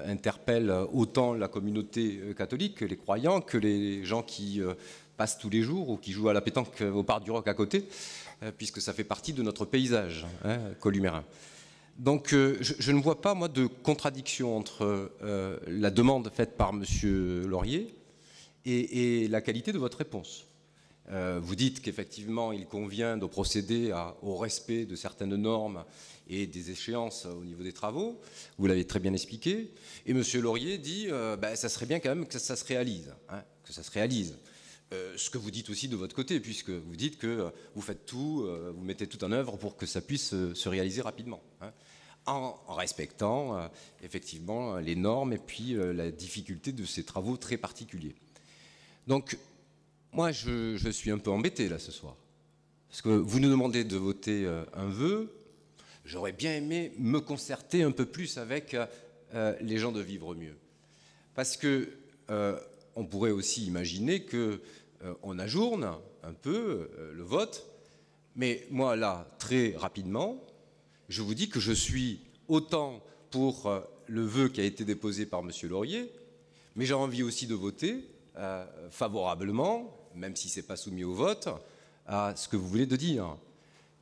interpelle autant la communauté catholique que les croyants, que les gens qui passent tous les jours ou qui jouent à la pétanque au Parc du Roc à côté, puisque ça fait partie de notre paysage columérin. Donc je ne vois pas, moi, de contradiction entre la demande faite par M. Laurier et la qualité de votre réponse. Vous dites qu'effectivement, il convient de procéder au respect de certaines normes et des échéances au niveau des travaux. Vous l'avez très bien expliqué. Et M. Laurier dit ça serait bien quand même que ça se réalise. Hein, que ça se réalise. Ce que vous dites aussi de votre côté, puisque vous dites que vous faites tout, vous mettez tout en œuvre pour que ça puisse se réaliser rapidement. Hein, en respectant effectivement les normes et puis la difficulté de ces travaux très particuliers. Donc, moi, je suis un peu embêté, là, ce soir. Parce que vous nous demandez de voter un vœu. J'aurais bien aimé me concerter un peu plus avec les gens de Vivre Mieux. Parce que on pourrait aussi imaginer qu'on ajourne un peu le vote. Mais moi, là, très rapidement, je vous dis que je suis autant pour le vœu qui a été déposé par M. Laurier, mais j'ai envie aussi de voter favorablement, même si ce n'est pas soumis au vote, à ce que vous venez de dire.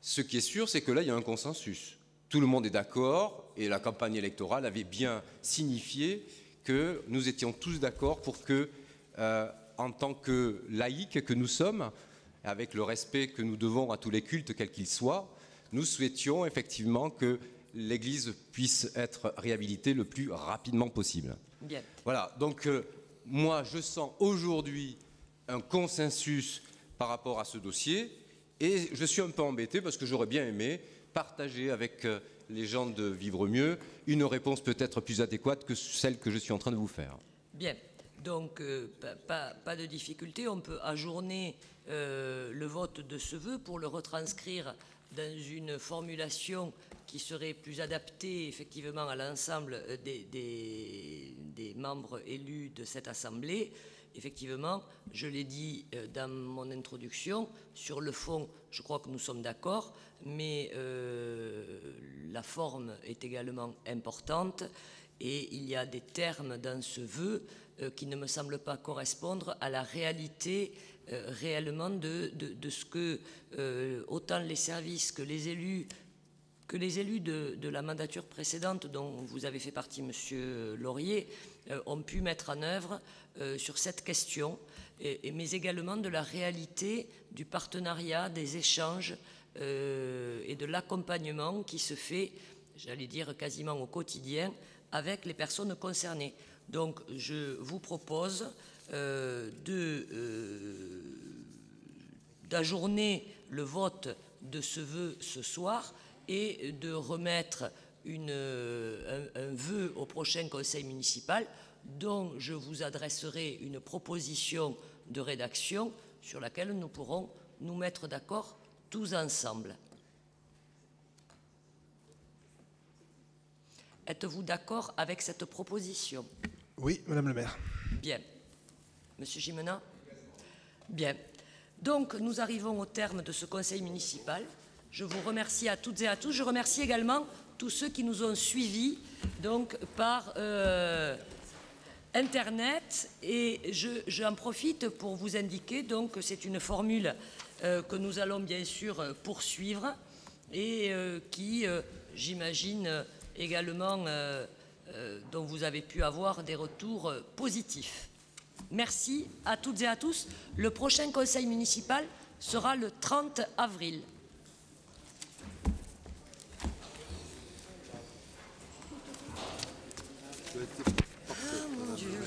Ce qui est sûr, c'est que là, il y a un consensus. Tout le monde est d'accord, et la campagne électorale avait bien signifié que nous étions tous d'accord pour que, en tant que laïcs que nous sommes, avec le respect que nous devons à tous les cultes, quels qu'ils soient, nous souhaitions effectivement que l'Église puisse être réhabilitée le plus rapidement possible. Bien. Voilà, donc moi je sens aujourd'hui un consensus par rapport à ce dossier et je suis un peu embêté parce que j'aurais bien aimé partager avec les gens de Vivre Mieux une réponse peut-être plus adéquate que celle que je suis en train de vous faire. Bien, donc pas de difficulté, on peut ajourner le vote de ce vœu pour le retranscrire dans une formulation qui serait plus adaptée effectivement à l'ensemble des membres élus de cette Assemblée. Effectivement, je l'ai dit dans mon introduction, sur le fond, je crois que nous sommes d'accord, mais la forme est également importante et il y a des termes dans ce vœu qui ne me semblent pas correspondre à la réalité réellement de ce que autant les services que les élus de la mandature précédente, dont vous avez fait partie, Monsieur Laurier, ont pu mettre en œuvre sur cette question, mais également de la réalité du partenariat, des échanges et de l'accompagnement qui se fait, j'allais dire quasiment au quotidien, avec les personnes concernées. Donc, je vous propose d'ajourner le vote de ce vœu ce soir et de remettre un vœu au prochain conseil municipal dont je vous adresserai une proposition de rédaction sur laquelle nous pourrons nous mettre d'accord tous ensemble. Êtes-vous d'accord avec cette proposition? Oui, Madame le maire. Bien. Monsieur Gimena? Bien. Donc, nous arrivons au terme de ce conseil municipal. Je vous remercie à toutes et à tous. Je remercie également tous ceux qui nous ont suivis donc, par Internet. Et j'en profite pour vous indiquer donc, que c'est une formule que nous allons bien sûr poursuivre et qui, j'imagine, également dont vous avez pu avoir des retours positifs. Merci à toutes et à tous. Le prochain conseil municipal sera le 30 avril. Ah, mon Dieu.